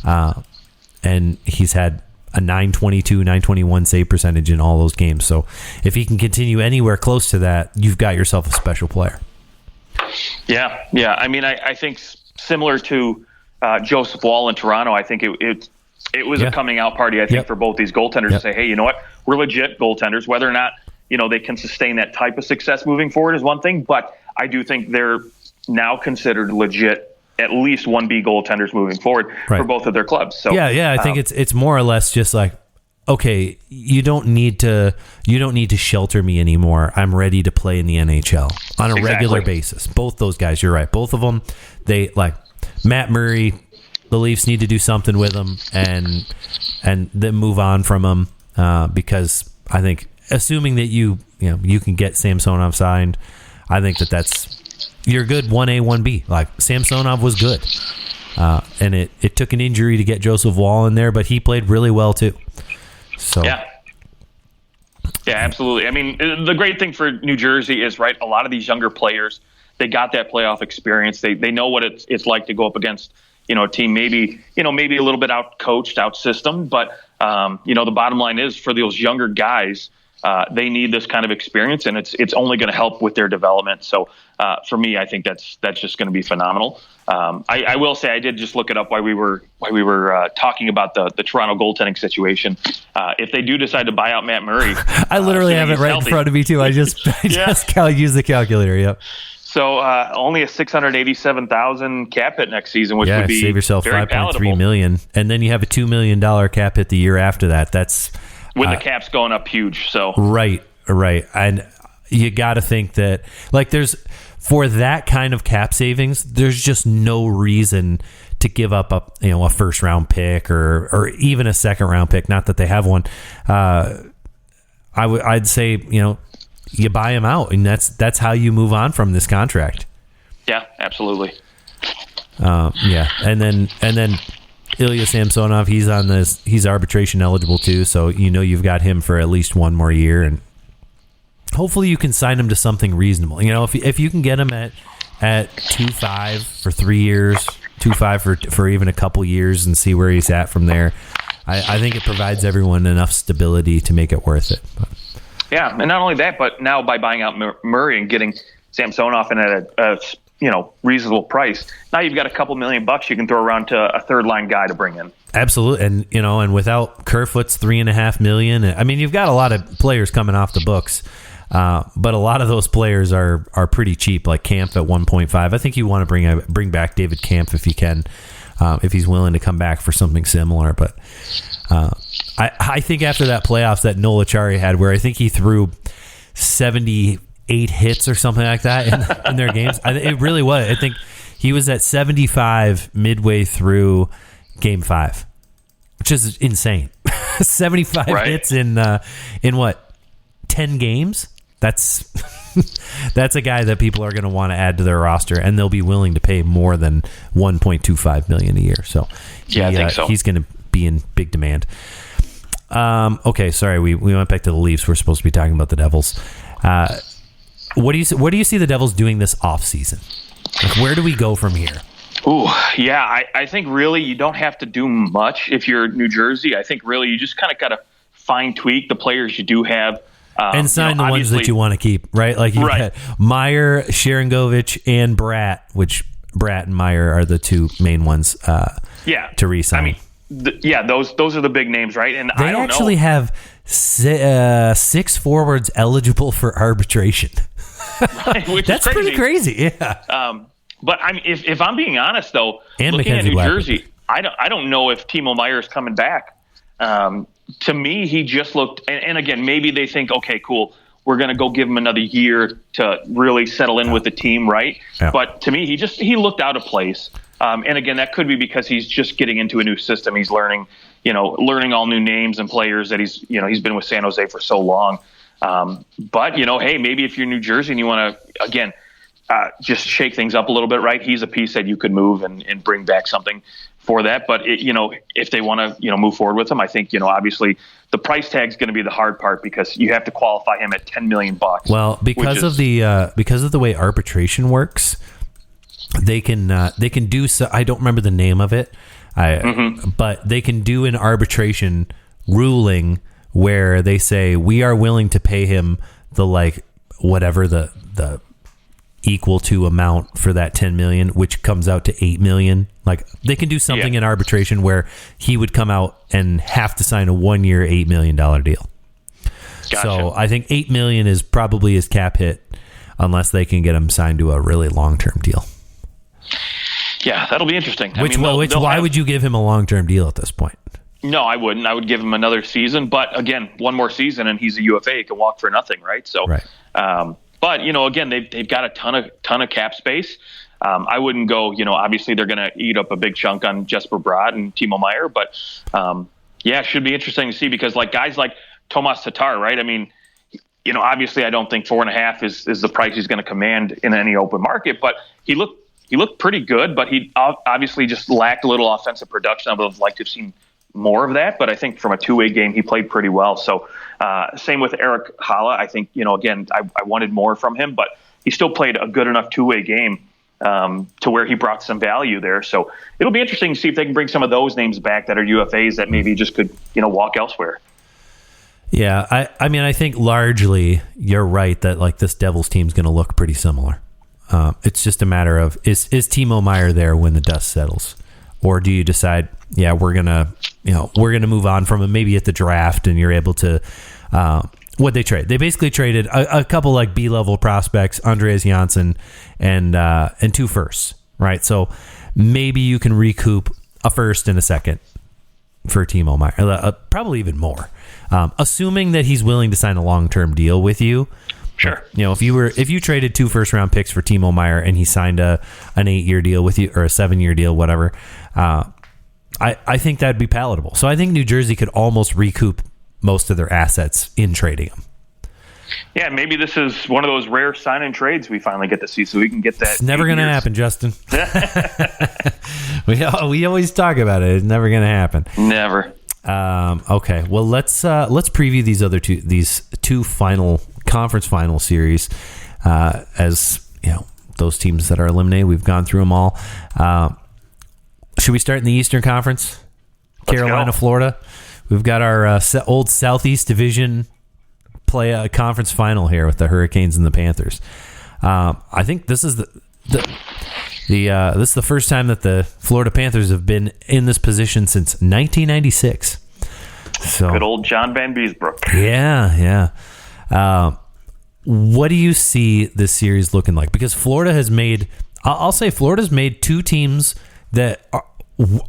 and he's had a .922, .921 save percentage in all those games. So if he can continue anywhere close to that, you've got yourself a special player. Yeah. I think similar to Joseph Wall in Toronto, I think it was a coming out party, I think, for both these goaltenders to say, hey, you know what, we're legit goaltenders. Whether or not they can sustain that type of success moving forward is one thing, but I do think they're now considered legit, at least 1B goaltenders moving forward for both of their clubs. So I think it's more or less just like, okay, you don't need to shelter me anymore. I'm ready to play in the NHL on a regular basis. Both those guys, you're right. Both of them, they like Matt Murray. The Leafs need to do something with him and then move on from him because I think, assuming that you can get Samsonov signed, I think that's you're good 1A, 1B. Like, Samsonov was good. And it took an injury to get Joseph Wall in there, but he played really well too. So Yeah, absolutely. I mean, the great thing for New Jersey is, right, a lot of these younger players, they got that playoff experience. They know what it's like to go up against, a team maybe a little bit out-coached, out-systemed, but the bottom line is, for those younger guys, they need this kind of experience, and it's only going to help with their development. So for me, I think that's just going to be phenomenal. I will say I did just look it up while we were talking about the Toronto goaltending situation. If they do decide to buy out Matt Murray, I literally have it right in front of me too. I just use the calculator. Yep. So only a $687,000 cap hit next season, which would be save yourself $5.3 million, and then you have a $2 million cap hit the year after that. That's with the caps going up huge. So right, and you got to think that, like, for that kind of cap savings, there's just no reason to give up a first round pick or even a second round pick. Not that they have one. I'd say, you buy him out, and that's how you move on from this contract. Yeah, absolutely. And then Ilya Samsonov, he's arbitration eligible too, so you've got him for at least one more year, and hopefully you can sign him to something reasonable. If you can get him at 2.5 for 3 years, 2.5 for even a couple years, and see where he's at from there, I think it provides everyone enough stability to make it worth it. But. Yeah, and not only that, but now by buying out Murray and getting Samsonov in at a reasonable price, now you've got a couple $1 million you can throw around to a third line guy to bring in. Absolutely, and without Kerfoot's $3.5 million, I mean, you've got a lot of players coming off the books, but a lot of those players are pretty cheap, like Kampf at 1.5. I think you want to bring back David Kampf if you can, if he's willing to come back for something similar. But I think after that playoffs that Noel Acciari had, where I think he threw 78 hits or something like that in their games, it really was. I think he was at 75 midway through Game 5, which is insane. 75 hits in what, 10 games? That's a guy that people are going to want to add to their roster, and they'll be willing to pay more than $1.25 million a year. So, I think so. He's going to be in big demand. Okay, sorry, we went back to the Leafs. We're supposed to be talking about the Devils. What do you see the Devils doing this offseason? Like, where do we go from here? Ooh, yeah, I think really you don't have to do much if you're New Jersey. I think really you just kind of got to fine tweak the players you do have. And sign the ones that you want to keep, right? Like you got Meier, Sharangovich, and Bratt, which Bratt and Meier are the two main ones to re-sign. I mean, those are the big names, right? And they I don't actually have 6 forwards eligible for arbitration. Which That's is pretty crazy, yeah. But I mean, if I'm being honest, though, and looking Mackenzie at New Blackwood. Jersey, I don't know if Timo Meier is coming back. To me, he just looked, and again, maybe they think, okay, cool, we're going to go give him another year to really settle in with the team, right? Yeah. But to me, he looked out of place. And again, that could be because he's just getting into a new system. He's learning all new names and players that he's been with San Jose for so long. But hey, maybe if you're New Jersey and you want to, again, just shake things up a little bit, right? He's a piece that you could move and bring back something for that. But if they want to, move forward with him, I think, obviously the price tag is going to be the hard part because you have to qualify him at $10 million. Well, because of the way arbitration works, they can do so. I don't remember the name of it, but they can do an arbitration ruling where they say we are willing to pay him the whatever the equal to amount for that 10 million, which comes out to 8 million. Like they can do something in arbitration where he would come out and have to sign a 1-year, $8 million deal. Gotcha. So I think 8 million is probably his cap hit unless they can get him signed to a really long-term deal. Yeah, that'll be interesting. Why would you give him a long-term deal at this point? No, I wouldn't. I would give him another season, but again, one more season and he's a UFA. He can walk for nothing, right? So, right. But again, they've got a ton of cap space. I wouldn't go. Obviously they're going to eat up a big chunk on Jesper Bratt and Timo Meier, but it should be interesting to see because guys like Tomas Tatar, right? I mean, obviously I don't think 4.5 is the price he's going to command in any open market, but he looked pretty good, but he obviously just lacked a little offensive production. I would have liked to have seen more of that, but I think from a two-way game, he played pretty well. So same with Eric Haula. I think, again, I wanted more from him, but he still played a good enough two-way game to where he brought some value there. So it'll be interesting to see if they can bring some of those names back that are UFAs that maybe just could, walk elsewhere. Yeah, I mean, I think largely you're right that this Devils team's going to look pretty similar. It's just a matter of is Timo Meier there when the dust settles, or do you decide, we're gonna move on from him maybe at the draft, and you're able to what they trade. They basically traded a couple B-level prospects, Andreas Janssen and 2 firsts, right? So maybe you can recoup a first and a second for Timo Meier, probably even more, assuming that he's willing to sign a long-term deal with you. Sure. If you traded 2 first-round picks for Timo Meier and he signed an 8-year deal with you or a 7-year deal, whatever, I think that'd be palatable. So I think New Jersey could almost recoup most of their assets in trading them. Yeah, maybe this is one of those rare sign and trades we finally get to see, so we can get that. It's never going to happen, Justin. we always talk about it. It's never going to happen. Never. Okay, well let's preview these two final conference final series. As you know, those teams that are eliminated, we've gone through them all. Should we start in the Eastern Conference? Carolina, Florida. We've got our old Southeast Division play a conference final here with the Hurricanes and the Panthers. I think this is this is the first time that the Florida Panthers have been in this position since 1996. So good old John Van Beesbrook. Yeah. What do you see this series looking like? Because Florida has made, I'll say Florida's made two teams that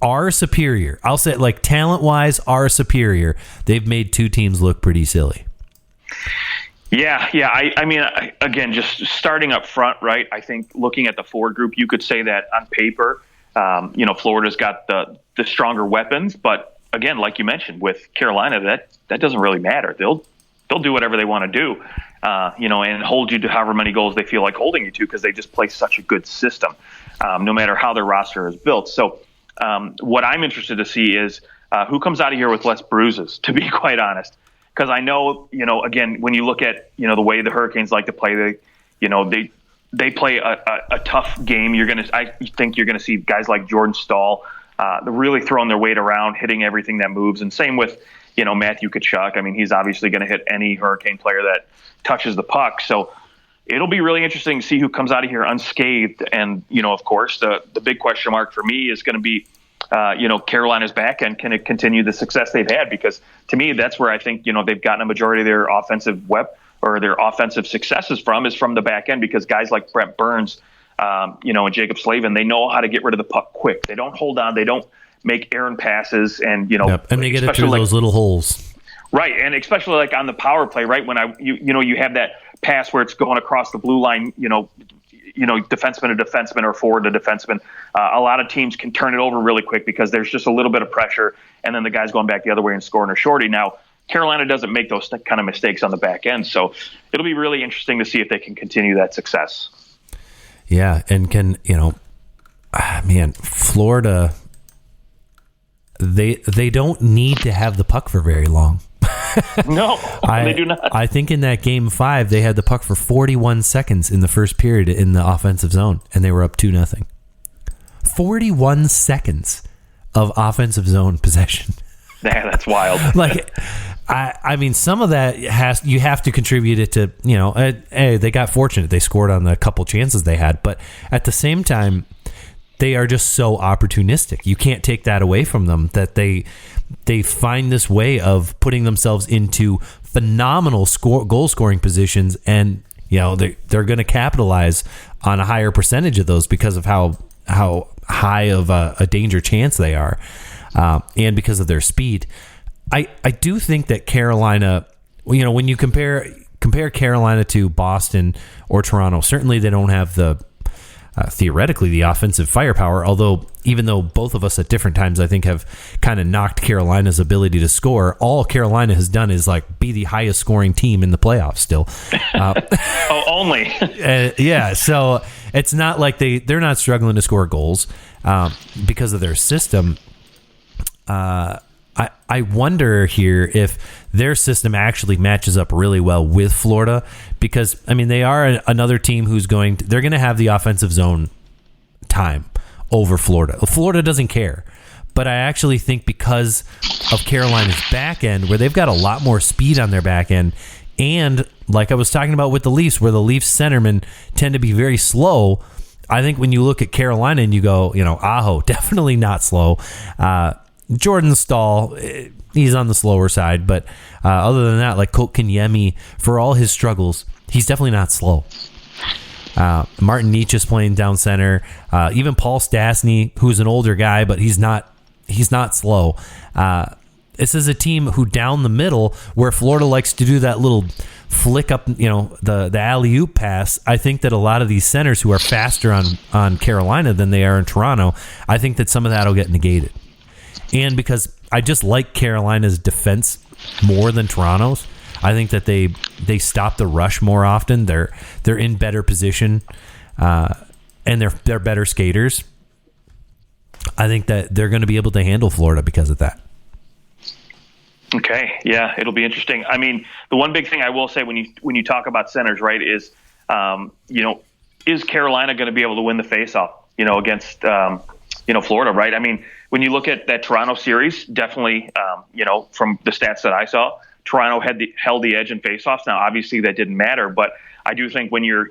are superior. I'll say like talent-wise are superior. They've made two teams look pretty silly. Yeah. I mean, again, just starting up front, right? I think looking at the forward group, you could say that on paper, Florida's got the stronger weapons, but again, like you mentioned with Carolina, that doesn't really matter. They'll do whatever they want to do, and hold you to however many goals they feel like holding you to, because they just play such a good system, no matter how their roster is built. So what I'm interested to see is who comes out of here with less bruises, to be quite honest. Because I know, again, when you look at, the way the Hurricanes like to play, they play a tough game. I think you're going to see guys like Jordan Staal really throwing their weight around, hitting everything that moves. And same with, Matthew Tkachuk. I mean, he's obviously going to hit any Hurricane player that touches the puck. So it'll be really interesting to see who comes out of here unscathed. And, of course, the big question mark for me is going to be, Carolina's back end. Can it continue the success they've had? Because to me, that's where I think, they've gotten a majority of their offensive their offensive successes is from the back end, because guys like Brent Burns, and Jacob Slavin, they know how to get rid of the puck quick. They don't hold on. They don't make errant passes. And, and they get it through those little holes. Right. And especially like on the power play, right? When you have that pass where it's going across the blue line, defenseman to defenseman or forward to defenseman. A lot of teams can turn it over really quick because there's just a little bit of pressure, and then the guy's going back the other way and scoring a shorty. Now, Carolina doesn't make those kind of mistakes on the back end, so it'll be really interesting to see if they can continue that success. Yeah, and Florida, they don't need to have the puck for very long. No, they do not. I think in that game 5, they had the puck for 41 seconds in the first period in the offensive zone, and they were up 2-0. 41 seconds of offensive zone possession. Yeah, that's wild. I mean, some of that you have to contribute it to, hey, they got fortunate. They scored on the couple chances they had, but at the same time, they are just so opportunistic. You can't take that away from them, that they find this way of putting themselves into phenomenal goal scoring positions, and they're going to capitalize on a higher percentage of those because of how high of a danger chance they are, and because of their speed. I do think that Carolina, when you compare Carolina to Boston or Toronto, certainly they don't have theoretically the offensive firepower, even though both of us at different times I think have kind of knocked Carolina's ability to score. All Carolina has done is be the highest scoring team in the playoffs still. Only. Yeah, so it's not like they're not struggling to score goals because of their system. I wonder here if their system actually matches up really well with Florida, because they are another team they're going to have the offensive zone time over Florida. Florida doesn't care, but I actually think because of Carolina's back end, where they've got a lot more speed on their back end, and like I was talking about with the Leafs, where the Leafs centermen tend to be very slow, I think when you look at Carolina and you go, Aho, definitely not slow. Jordan Staal, he's on the slower side, but other than that, like Kotkaniemi, for all his struggles, he's definitely not slow. Martin Nietzsche's playing down center. Even Paul Stastny, who's an older guy, but he's not slow. This is a team who down the middle, where Florida likes to do that little flick up, the alley-oop pass. I think that a lot of these centers who are faster on Carolina than they are in Toronto, I think that some of that will get negated. and because I just like Carolina's defense more than Toronto's. I think that they stop the rush more often. They're in better position, and they're better skaters. I think that they're going to be able to handle Florida because of that. Okay, yeah, it'll be interesting. I mean, the one big thing I will say when you talk about centers, right, is is Carolina going to be able to win the faceoff, against Florida, right? I mean, when you look at that Toronto series, definitely, from the stats that I saw, Toronto held the edge in faceoffs. Now, obviously, that didn't matter, but I do think when you're,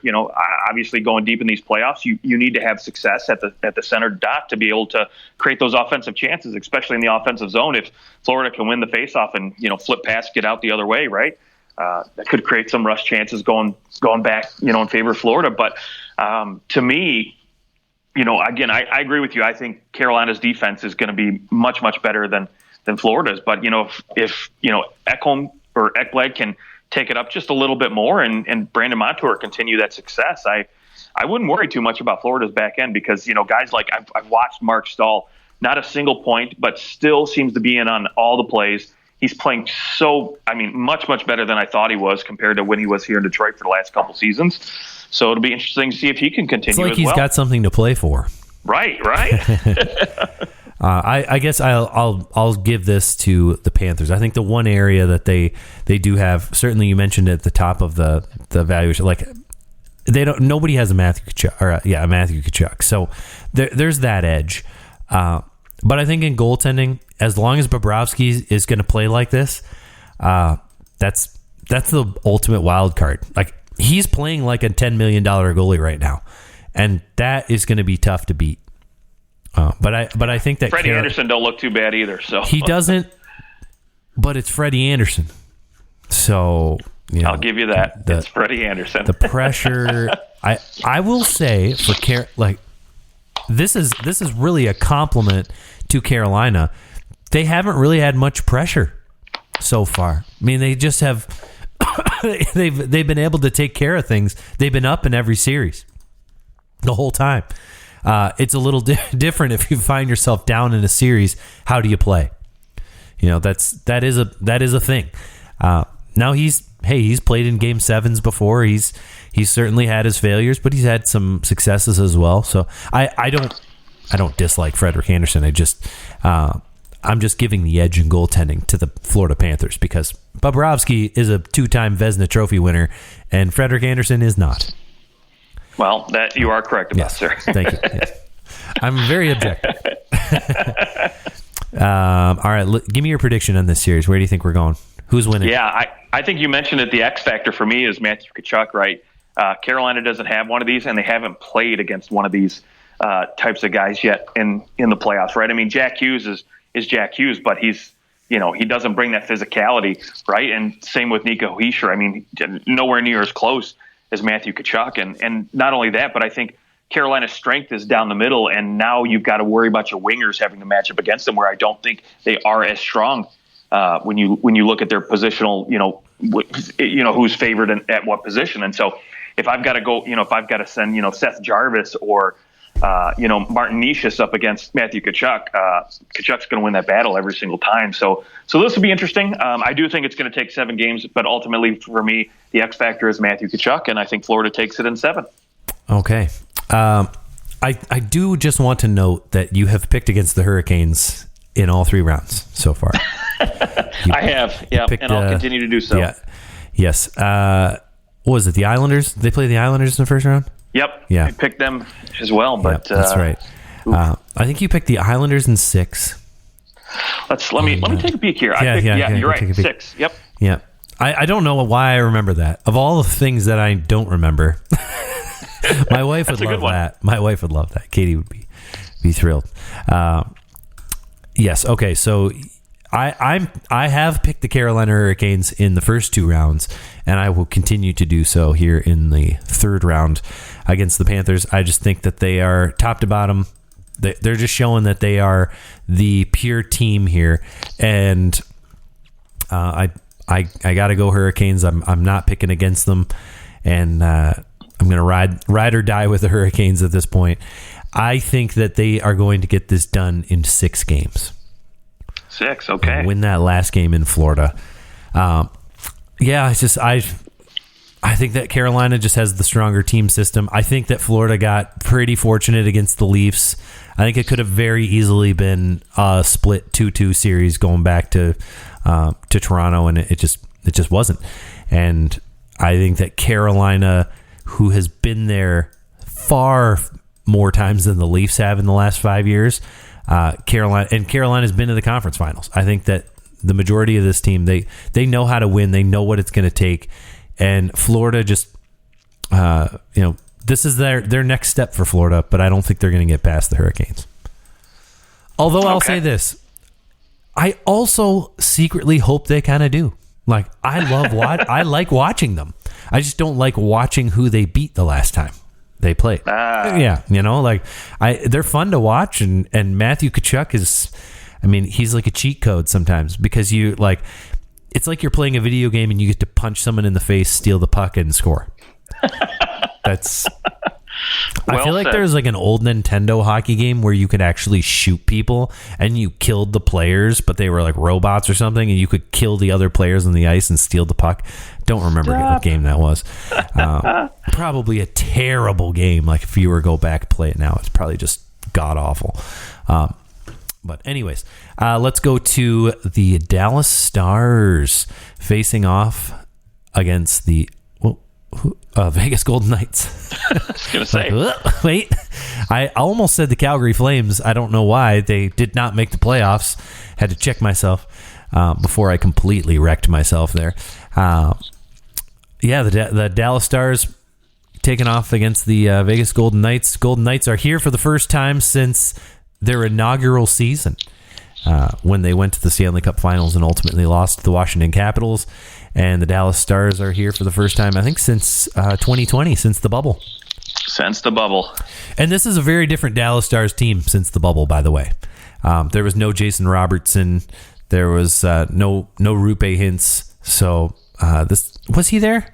obviously going deep in these playoffs, you need to have success at the center dot to be able to create those offensive chances, especially in the offensive zone. If Florida can win the faceoff and flip past, get out the other way, right? That could create some rush chances going back, in favor of Florida. But to me, again, I agree with you. I think Carolina's defense is going to be much, much better than Florida's. But if Ekholm or Ekblad can take it up just a little bit more and Brandon Montour continue that success, I wouldn't worry too much about Florida's back end because, guys like I've watched Mark Stahl, not a single point, but still seems to be in on all the plays. He's playing much, much better than I thought he was compared to when he was here in Detroit for the last couple seasons. So it'll be interesting to see if he can continue. It's like he's got something to play for. Right. I guess I'll give this to the Panthers. I think the one area that they do have, certainly you mentioned at the top of the valuation, like nobody has a Matthew Tkachuk. So there's that edge. But I think in goaltending, as long as Bobrovsky is going to play like this, that's the ultimate wild card. Like he's playing like a $10 million goalie right now, and that is going to be tough to beat. But I think that Freddie Anderson don't look too bad either. So he doesn't, but it's Freddie Anderson. So I'll give you that. It's Freddie Anderson. The pressure. I will say for this is really a compliment to Carolina. They haven't really had much pressure so far. I mean, they just have. they've been able to take care of things. They've been up in every series the whole time. It's a little different if you find yourself down in a series. How do you play? That is a thing. Now he's played in game sevens before. He's certainly had his failures, but he's had some successes as well. So I don't dislike Frederik Andersen. I'm just giving the edge in goaltending to the Florida Panthers because Bobrovsky is a 2-time Vezina Trophy winner and Frederik Andersen is not. Well, that you are correct about, sir. Thank you. Yes. I'm very objective. All right, give me your prediction on this series. Where do you think we're going? Who's winning? Yeah, I think you mentioned it. The X factor for me is Matthew Tkachuk, right? Carolina doesn't have one of these, and they haven't played against one of these types of guys yet in the playoffs, right? I mean, Jack Hughes is Jack Hughes, but he's he doesn't bring that physicality, right? And same with Nico Hischier. I mean, nowhere near as close as Matthew Tkachuk. And not only that, but I think Carolina's strength is down the middle, and now you've got to worry about your wingers having to match up against them, where I don't think they are as strong when you look at their positional, who's favored at what position. And so if I've got to go, if I've got to send, Seth Jarvis or Martin Nishis up against Matthew Tkachuk, Tkachuk's going to win that battle every single time. So this will be interesting. I do think it's going to take 7 games, but ultimately for me, the X factor is Matthew Tkachuk, and I think Florida takes it in 7. Okay. I do just want to note that you have picked against the Hurricanes in all 3 rounds so far. I have, yeah, and I'll continue to do so. Yeah. Yes. What was it, the Islanders? Did they play the Islanders in the first round? Yep. Yeah. I picked them as well, but that's right. I think you picked the Islanders in 6. Let me take a peek here. You're right. 6. Yep. Yeah. I don't know why I remember that. Of all the things that I don't remember, my wife would love that. My wife would love that. Katie would be thrilled. Yes. Okay. So I have picked the Carolina Hurricanes in the first 2 rounds, and I will continue to do so here in the 3rd round against the Panthers. I just think that they are top to bottom. They're just showing that they are the pure team here, and I got to go Hurricanes. I'm not picking against them, and I'm going to ride or die with the Hurricanes at this point. I think that they are going to get this done in 6 games. 6, okay. Win that last game in Florida. I think that Carolina just has the stronger team system. I think that Florida got pretty fortunate against the Leafs. I think it could have very easily been a split 2-2 series going back to Toronto, and it just wasn't. And I think that Carolina, who has been there far more times than the Leafs have in the last 5 years, Carolina's been to the conference finals. I think that the majority of this team, they know how to win. They know what it's going to take. And Florida just, this is their next step for Florida, but I don't think they're going to get past the Hurricanes. Although I'll say this, I also secretly hope they kind of do. Like, I like watching them. I just don't like watching who they beat the last time they played. Yeah, they're fun to watch, and Matthew Tkachuk is, he's like a cheat code sometimes, because it's like you're playing a video game and you get to punch someone in the face, steal the puck, and score. That's. I feel like there's like an old Nintendo hockey game where you could actually shoot people and you killed the players, but they were like robots or something, and you could kill the other players on the ice and steal the puck. Don't remember what game that was. Probably a terrible game. Like, if you were to go back and play it now, it's probably just god awful. But anyways, let's go to the Dallas Stars facing off against the Vegas Golden Knights. I was going to say. Wait. I almost said the Calgary Flames. I don't know why. They did not make the playoffs. Had to check myself before I completely wrecked myself there. The Dallas Stars taking off against the Vegas Golden Knights. Golden Knights are here for the first time since their inaugural season, when they went to the Stanley Cup Finals and ultimately lost to the Washington Capitals. And the Dallas Stars are here for the first time, I think, since 2020, since the bubble. Since the bubble. And this is a very different Dallas Stars team since the bubble, by the way. There was no Jason Robertson. There was no Rupe Hintz. So was he there?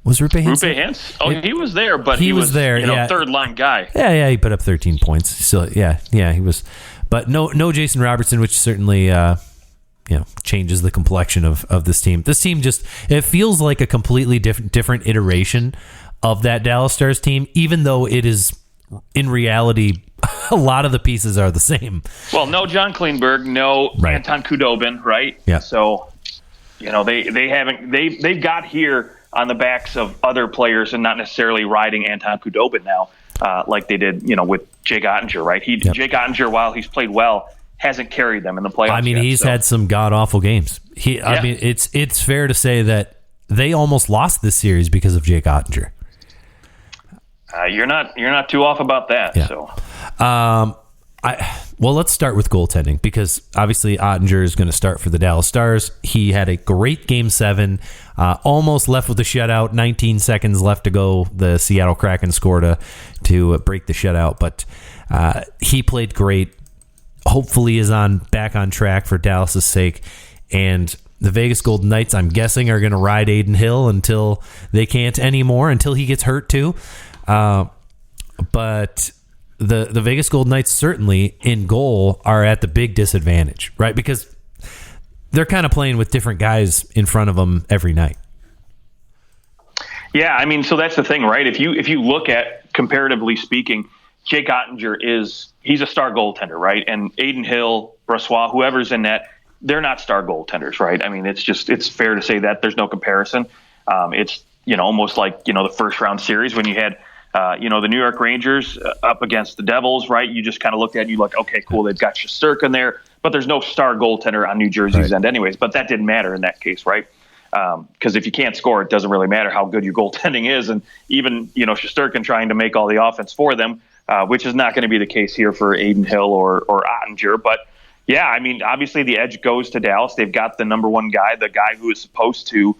Was Rupe Hintz? Rupe Hintz? Oh, he was there, but he was there. Third line guy. Yeah, he put up 13 points. So yeah, he was. But no Jason Robertson, which certainly changes the complexion of this team. This team it feels like a completely different iteration of that Dallas Stars team, even though it is in reality a lot of the pieces are the same. Well, no John Klingberg, no Anton Khudobin, right? Yeah. So they've got here on the backs of other players and not necessarily riding Anton Khudobin now, like they did, with Jake Ottinger, right? Jake Ottinger, while he's played well, hasn't carried them in the playoffs. He's had some god awful games. It's fair to say that they almost lost this series because of Jake Ottinger. You're not too off about that. Yeah. So, let's start with goaltending, because obviously Ottinger is going to start for the Dallas Stars. He had a great Game 7, almost left with a shutout. 19 seconds left to go. The Seattle Kraken scored to break the shutout, but he played great. Hopefully is back on track for Dallas's sake. And the Vegas Golden Knights, I'm guessing, are going to ride Adin Hill until they can't anymore, until he gets hurt too. But the Vegas Golden Knights certainly in goal are at the big disadvantage, right? Because they're kind of playing with different guys in front of them every night. Yeah, so that's the thing, right? If you look at, comparatively speaking, Jake Ottinger he's a star goaltender, right? And Adin Hill, Brossoit, whoever's in that, they're not star goaltenders, right? It's fair to say that there's no comparison. It's, almost like, the first round series when you had, the New York Rangers up against the Devils, right? You just kind of looked at it and you're like, okay, cool. They've got Shesterkin there, but there's no star goaltender on New Jersey's end anyways, but that didn't matter in that case, right? Because if you can't score, it doesn't really matter how good your goaltending is. And even, Shesterkin trying to make all the offense for them, which is not going to be the case here for Adin Hill or Ottinger. But, yeah, obviously the edge goes to Dallas. They've got the number one guy, the guy who is supposed to,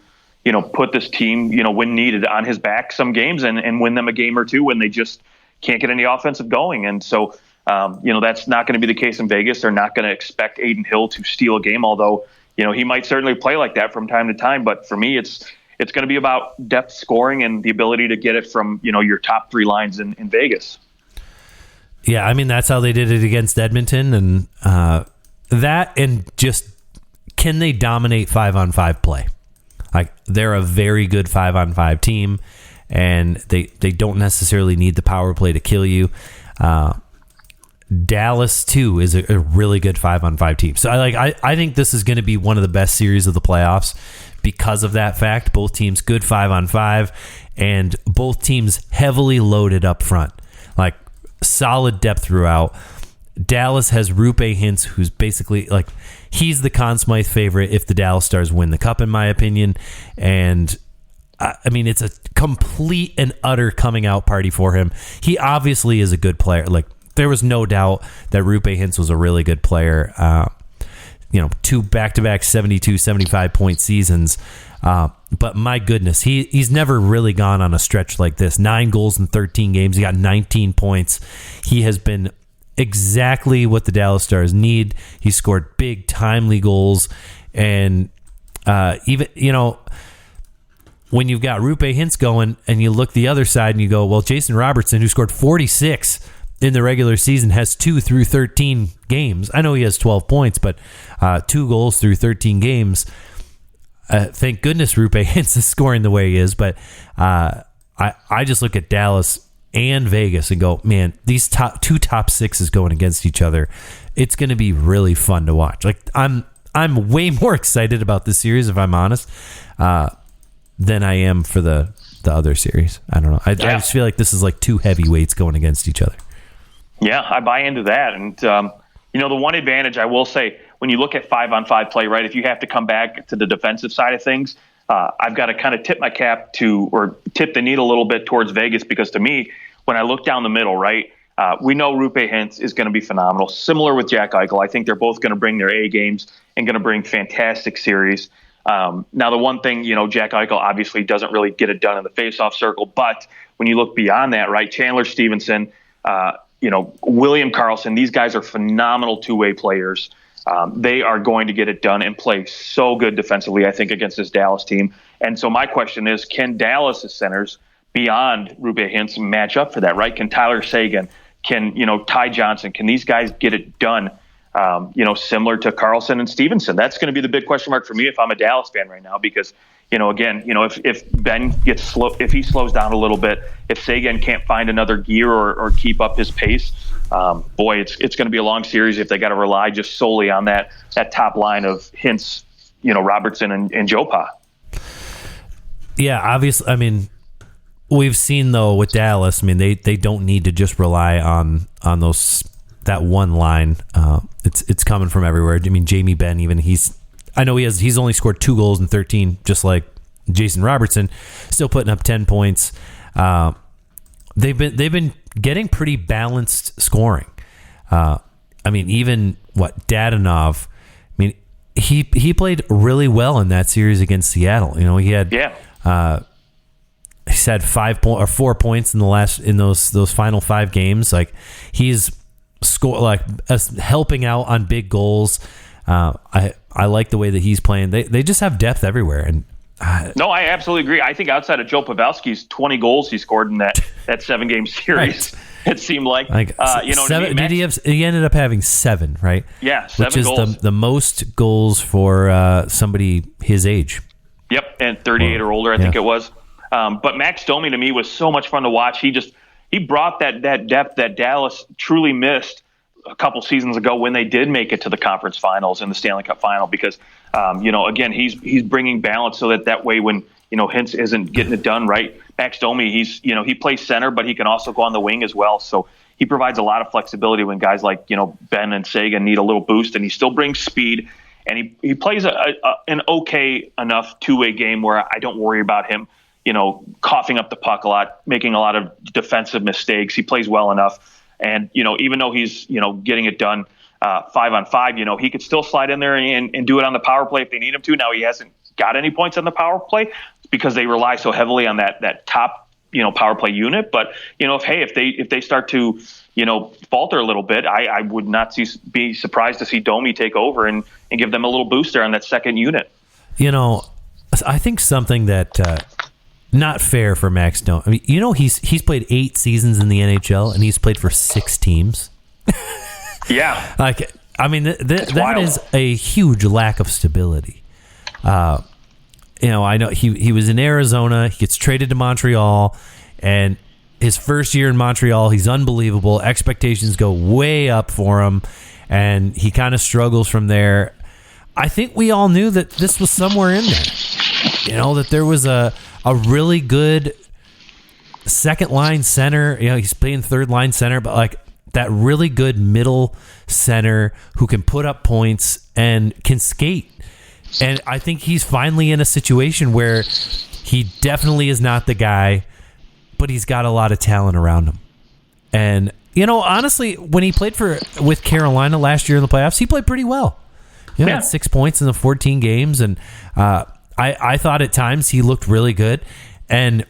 put this team, when needed, on his back some games and win them a game or two when they just can't get any offensive going. And so, that's not going to be the case in Vegas. They're not going to expect Adin Hill to steal a game, although, he might certainly play like that from time to time. But for me, it's going to be about depth scoring and the ability to get it from, your top three lines in Vegas. Yeah, that's how they did it against Edmonton, and that and just can they dominate 5-on-5 play? Like they're a very good 5-on-5 team, and they don't necessarily need the power play to kill you. Dallas too is a really good 5-on-5 team. So I think this is going to be one of the best series of the playoffs because of that fact. Both teams good 5-on-5, and both teams heavily loaded up front, like solid depth throughout. Dallas has Roope Hintz, who's basically like he's the Conn Smythe favorite if the Dallas Stars win the cup, in my opinion. And I mean, it's a complete and utter coming out party for him. He obviously is a good player. Like there was no doubt that Roope Hintz was a really good player. 2 back-to-back 72, 75-point seasons. But my goodness, he's never really gone on a stretch like this. 9 goals in 13 games. He got 19 points. He has been exactly what the Dallas Stars need. He scored big, timely goals. And even, when you've got Roope Hintz going and you look the other side and you go, well, Jason Robertson, who scored 46 in the regular season, has 2 through 13 games. I know he has 12 points, but 2 goals through 13 games. Thank goodness Roope Hintz is scoring the way he is. But I just look at Dallas and Vegas and go, man, these two top sixes going against each other. It's going to be really fun to watch. Like I'm way more excited about this series, if I'm honest, than I am for the other series. I don't know. I just feel like this is like 2 heavyweights going against each other. Yeah, I buy into that. And, the one advantage I will say, when you look at 5-on-5 play, right, if you have to come back to the defensive side of things, I've got to kind of tip my cap or tip the needle a little bit towards Vegas, because to me, when I look down the middle, right, we know Roope Hintz is going to be phenomenal. Similar with Jack Eichel. I think they're both going to bring their A games and going to bring fantastic series. Now, the one thing, Jack Eichel obviously doesn't really get it done in the faceoff circle, but when you look beyond that, right, Chandler Stevenson, William Karlsson, these guys are phenomenal two-way players. They are going to get it done and play so good defensively, I think, against this Dallas team. And so my question is, can Dallas' centers beyond Roope Hintz match up for that, right? Can Tyler Seguin, can, Ty Johnson, can these guys get it done, similar to Karlsson and Stevenson? That's going to be the big question mark for me if I'm a Dallas fan right now, because, if Ben gets slow, if he slows down a little bit, if Seguin can't find another gear or keep up his pace, it's going to be a long series if they got to rely just solely on that top line of Hintz, Robertson and Jopa. Yeah, obviously. I mean, we've seen though with Dallas. I mean, they don't need to just rely on that one line. It's coming from everywhere. I mean, Jamie Benn, even he's only scored 2 goals in 13, just like Jason Robertson, still putting up 10 points. They've been getting pretty balanced scoring. Even Dadonov. I mean, he played really well in that series against Seattle. He had he's had 4 points in those final 5 games. Like he's helping out on big goals. I like the way that he's playing. They just have depth everywhere. And no, I absolutely agree. I think outside of Joe Pavelski's 20 goals he scored in that 7-game series, right. It seemed like 7. He ended up having 7, right? Yeah, 7 which is goals. the most goals for somebody his age. Yep, and 38 or older, I think it was. But Max Domi to me was so much fun to watch. He brought that depth that Dallas truly missed a couple seasons ago when they did make it to the conference finals and the Stanley Cup final, because, again, he's bringing balance so that way when, Hintz isn't getting it done right. Max Domi, he plays center, but he can also go on the wing as well. So he provides a lot of flexibility when guys like, Ben and Seguin need a little boost, and he still brings speed, and he plays an okay enough two-way game where I don't worry about him, coughing up the puck a lot, making a lot of defensive mistakes. He plays well enough. And, even though he's, getting it done 5-on-5, he could still slide in there and do it on the power play if they need him to. Now he hasn't got any points on the power play because they rely so heavily on that top, power play unit. But, if they start to, falter a little bit, I would not be surprised to see Domi take over and give them a little boost there on that second unit. I think something that not fair for Max Domi. I mean, he's played 8 seasons in the NHL and he's played for 6 teams. Yeah. Like I mean, that is a huge lack of stability. I know he was in Arizona. He gets traded to Montreal, and his first year in Montreal, he's unbelievable. Expectations go way up for him, and he kind of struggles from there. I think we all knew that this was somewhere in there. That there was a really good second line center. He's playing third line center, but like that really good middle center who can put up points and can skate. And I think he's finally in a situation where he definitely is not the guy, but he's got a lot of talent around him. And, honestly, when he played with Carolina last year in the playoffs, he played pretty well. He had 6 points in the 14 games, and I thought at times he looked really good. And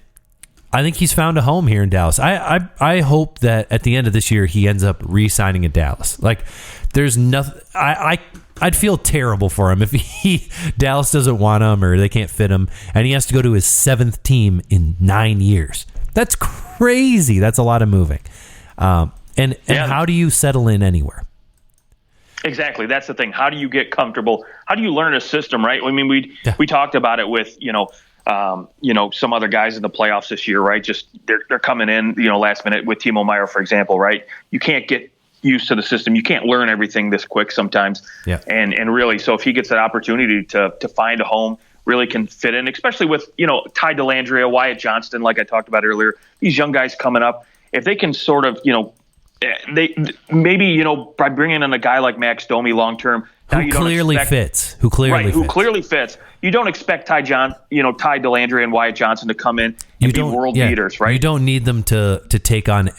I think he's found a home here in Dallas. I hope that at the end of this year he ends up re-signing in Dallas. Like, there's nothing. I'd feel terrible for him if Dallas doesn't want him or they can't fit him, and he has to go to his 7th team in 9 years. That's crazy. That's a lot of moving. And how do you settle in anywhere? Exactly. That's the thing. How do you get comfortable? How do you learn a system, right? I mean, we talked about it with, some other guys in the playoffs this year, right? Just they're coming in, last minute with Timo Meier, for example, right? You can't get used to the system. You can't learn everything this quick sometimes. Yeah. And really, so if he gets that opportunity to find a home, really can fit in, especially with, Ty Dellandrea, Wyatt Johnston, like I talked about earlier, these young guys coming up, if they can sort of, they maybe, by bringing in a guy like Max Domi long-term, who clearly fits. Who clearly fits. You don't expect Ty Dellandrea and Wyatt Johnston to come in and be world beaters, right? You don't need them to take on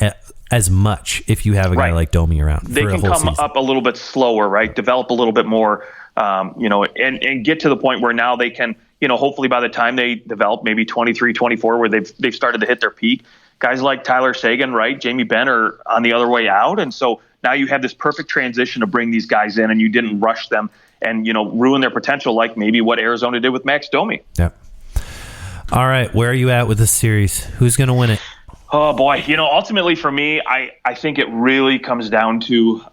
as much if you have a guy like Domi around. They can come up a little bit slower, right? Develop a little bit more, and get to the point where now they can, hopefully by the time they develop maybe 23, 24, where they've started to hit their peak, guys like Tyler Seguin, right? Jamie Benn are on the other way out. And so now you have this perfect transition to bring these guys in, and you didn't rush them and, ruin their potential like maybe what Arizona did with Max Domi. Yep. All right. Where are you at with this series? Who's going to win it? Oh, boy. Ultimately for me, I think it really comes down to,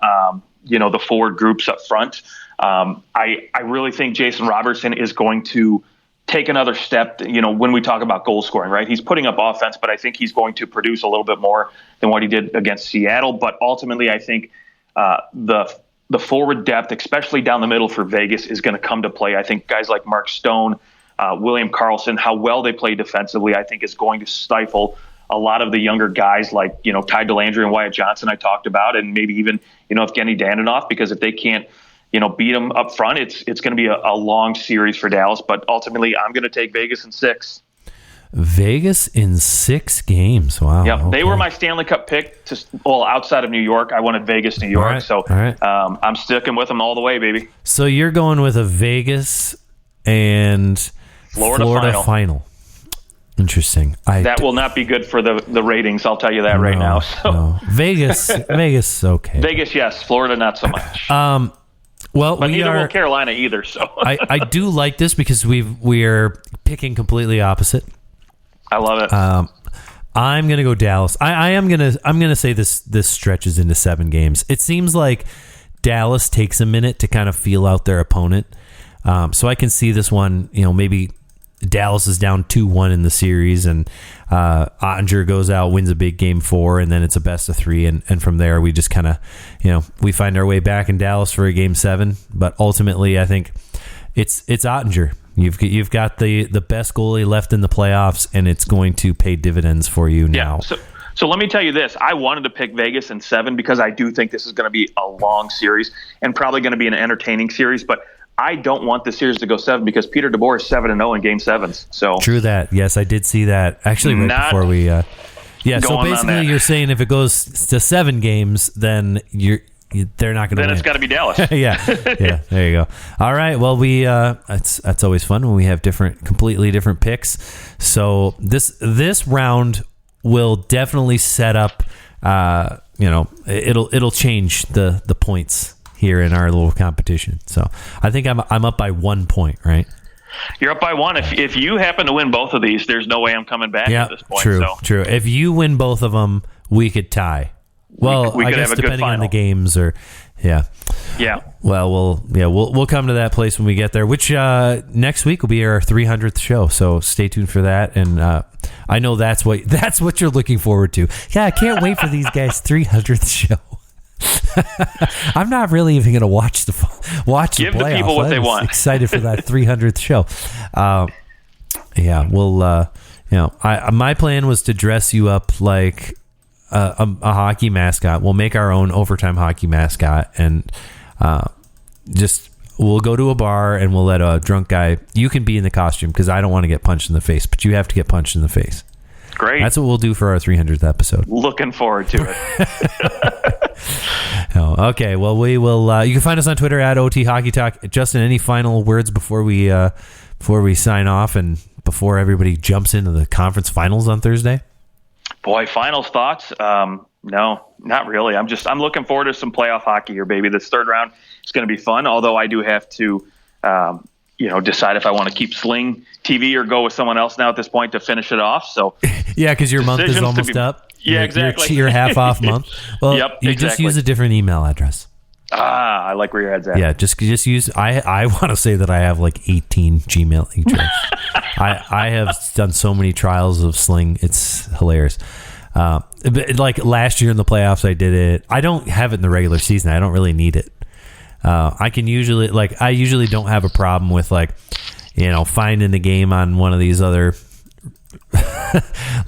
the forward groups up front. I really think Jason Robertson is going to take another step, when we talk about goal scoring, right? He's putting up offense, but I think he's going to produce a little bit more than what he did against Seattle. But ultimately, I think the forward depth, especially down the middle for Vegas, is going to come to play. I think guys like Mark Stone, William Karlsson, how well they play defensively, I think is going to stifle a lot of the younger guys like, Ty Dellandrea and Wyatt Johnston I talked about, and maybe even, Evgeny Danilov, because if they can't, beat them up front, it's going to be a long series for Dallas. But ultimately, I'm going to take Vegas in 6. Vegas in 6 games. Wow. Yeah, okay. They were my Stanley Cup pick outside of New York. I wanted Vegas, New York. All right. I'm sticking with them all the way, baby. So you're going with a Vegas and Florida final. Interesting. That will not be good for the ratings. I'll tell you that right now. So. No. Vegas, okay. Vegas, yes. Florida, not so much. But neither will Carolina either. So I do like this because we're picking completely opposite. I love it. I'm gonna go Dallas. I'm gonna say this stretches into 7 games. It seems like Dallas takes a minute to kind of feel out their opponent. So I can see this one. Maybe Dallas is down 2-1 in the series, and Ottinger goes out, wins a big game 4, and then it's a best of 3, and from there we just kind of, we find our way back in Dallas for a game 7. But ultimately, I think it's Ottinger. You've got the best goalie left in the playoffs, and it's going to pay dividends for you now. So let me tell you this. I wanted to pick Vegas in 7 because I do think this is going to be a long series and probably going to be an entertaining series, but I don't want the series to go 7 because Peter DeBoer is 7-0 in game 7s. So true that. Yes, I did see that actually before we. So basically, you're saying if it goes to 7 games, then they're not going to win. Then it's got to be Dallas. yeah. There you go. All right. Well, that's always fun when we have completely different picks. So this round will definitely set up. It'll change the points here in our little competition. So I think I'm up by 1 point, right? You're up by 1. If you happen to win both of these, there's no way I'm coming back at this point. True. If you win both of them, we could tie. Well, we I could guess have a depending good on the games Yeah. Well, we'll come to that place when we get there. Which next week will be our 300th show. So stay tuned for that. And I know that's what you're looking forward to. Yeah, I can't wait for these guys' 300th show. I'm not really even going to watch the Give playoffs. the people what they want. Excited for that 300th show. We'll. My plan was to dress you up like a hockey mascot. We'll make our own overtime hockey mascot, and we'll go to a bar and we'll let a drunk guy. You can be in the costume because I don't want to get punched in the face, but you have to get punched in the face. Great. That's what we'll do for our 300th episode. Looking forward to it. Okay. Well, we will. You can find us on Twitter at OT Hockey Talk. Justin, any final words before we sign off and before everybody jumps into the conference finals on Thursday? Boy, finals thoughts? No, not really. I'm looking forward to some playoff hockey here, baby. This third round is going to be fun, although I do have to, decide if I want to keep Sling TV or go with someone else now at this point to finish it off. So yeah, because your month is almost up. Yeah, exactly. Your half off month. Well, yep, you just use a different email address. I like where your head's at. Yeah, just use. I want to say that I have like 18 Gmail addresses. I have done so many trials of Sling. It's hilarious. But like last year in the playoffs, I did it. I don't have it in the regular season. I don't really need it. I usually don't have a problem with finding a game on one of these other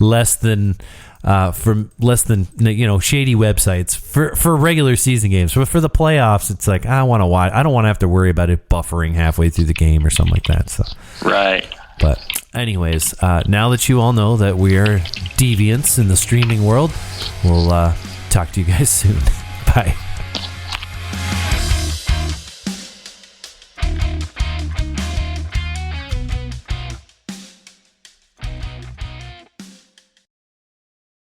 less than shady websites for regular season games. But for the playoffs, it's like I want to watch. I don't want to have to worry about it buffering halfway through the game or something like that. So right. But anyways, now that you all know that we are deviants in the streaming world, we'll talk to you guys soon. Bye.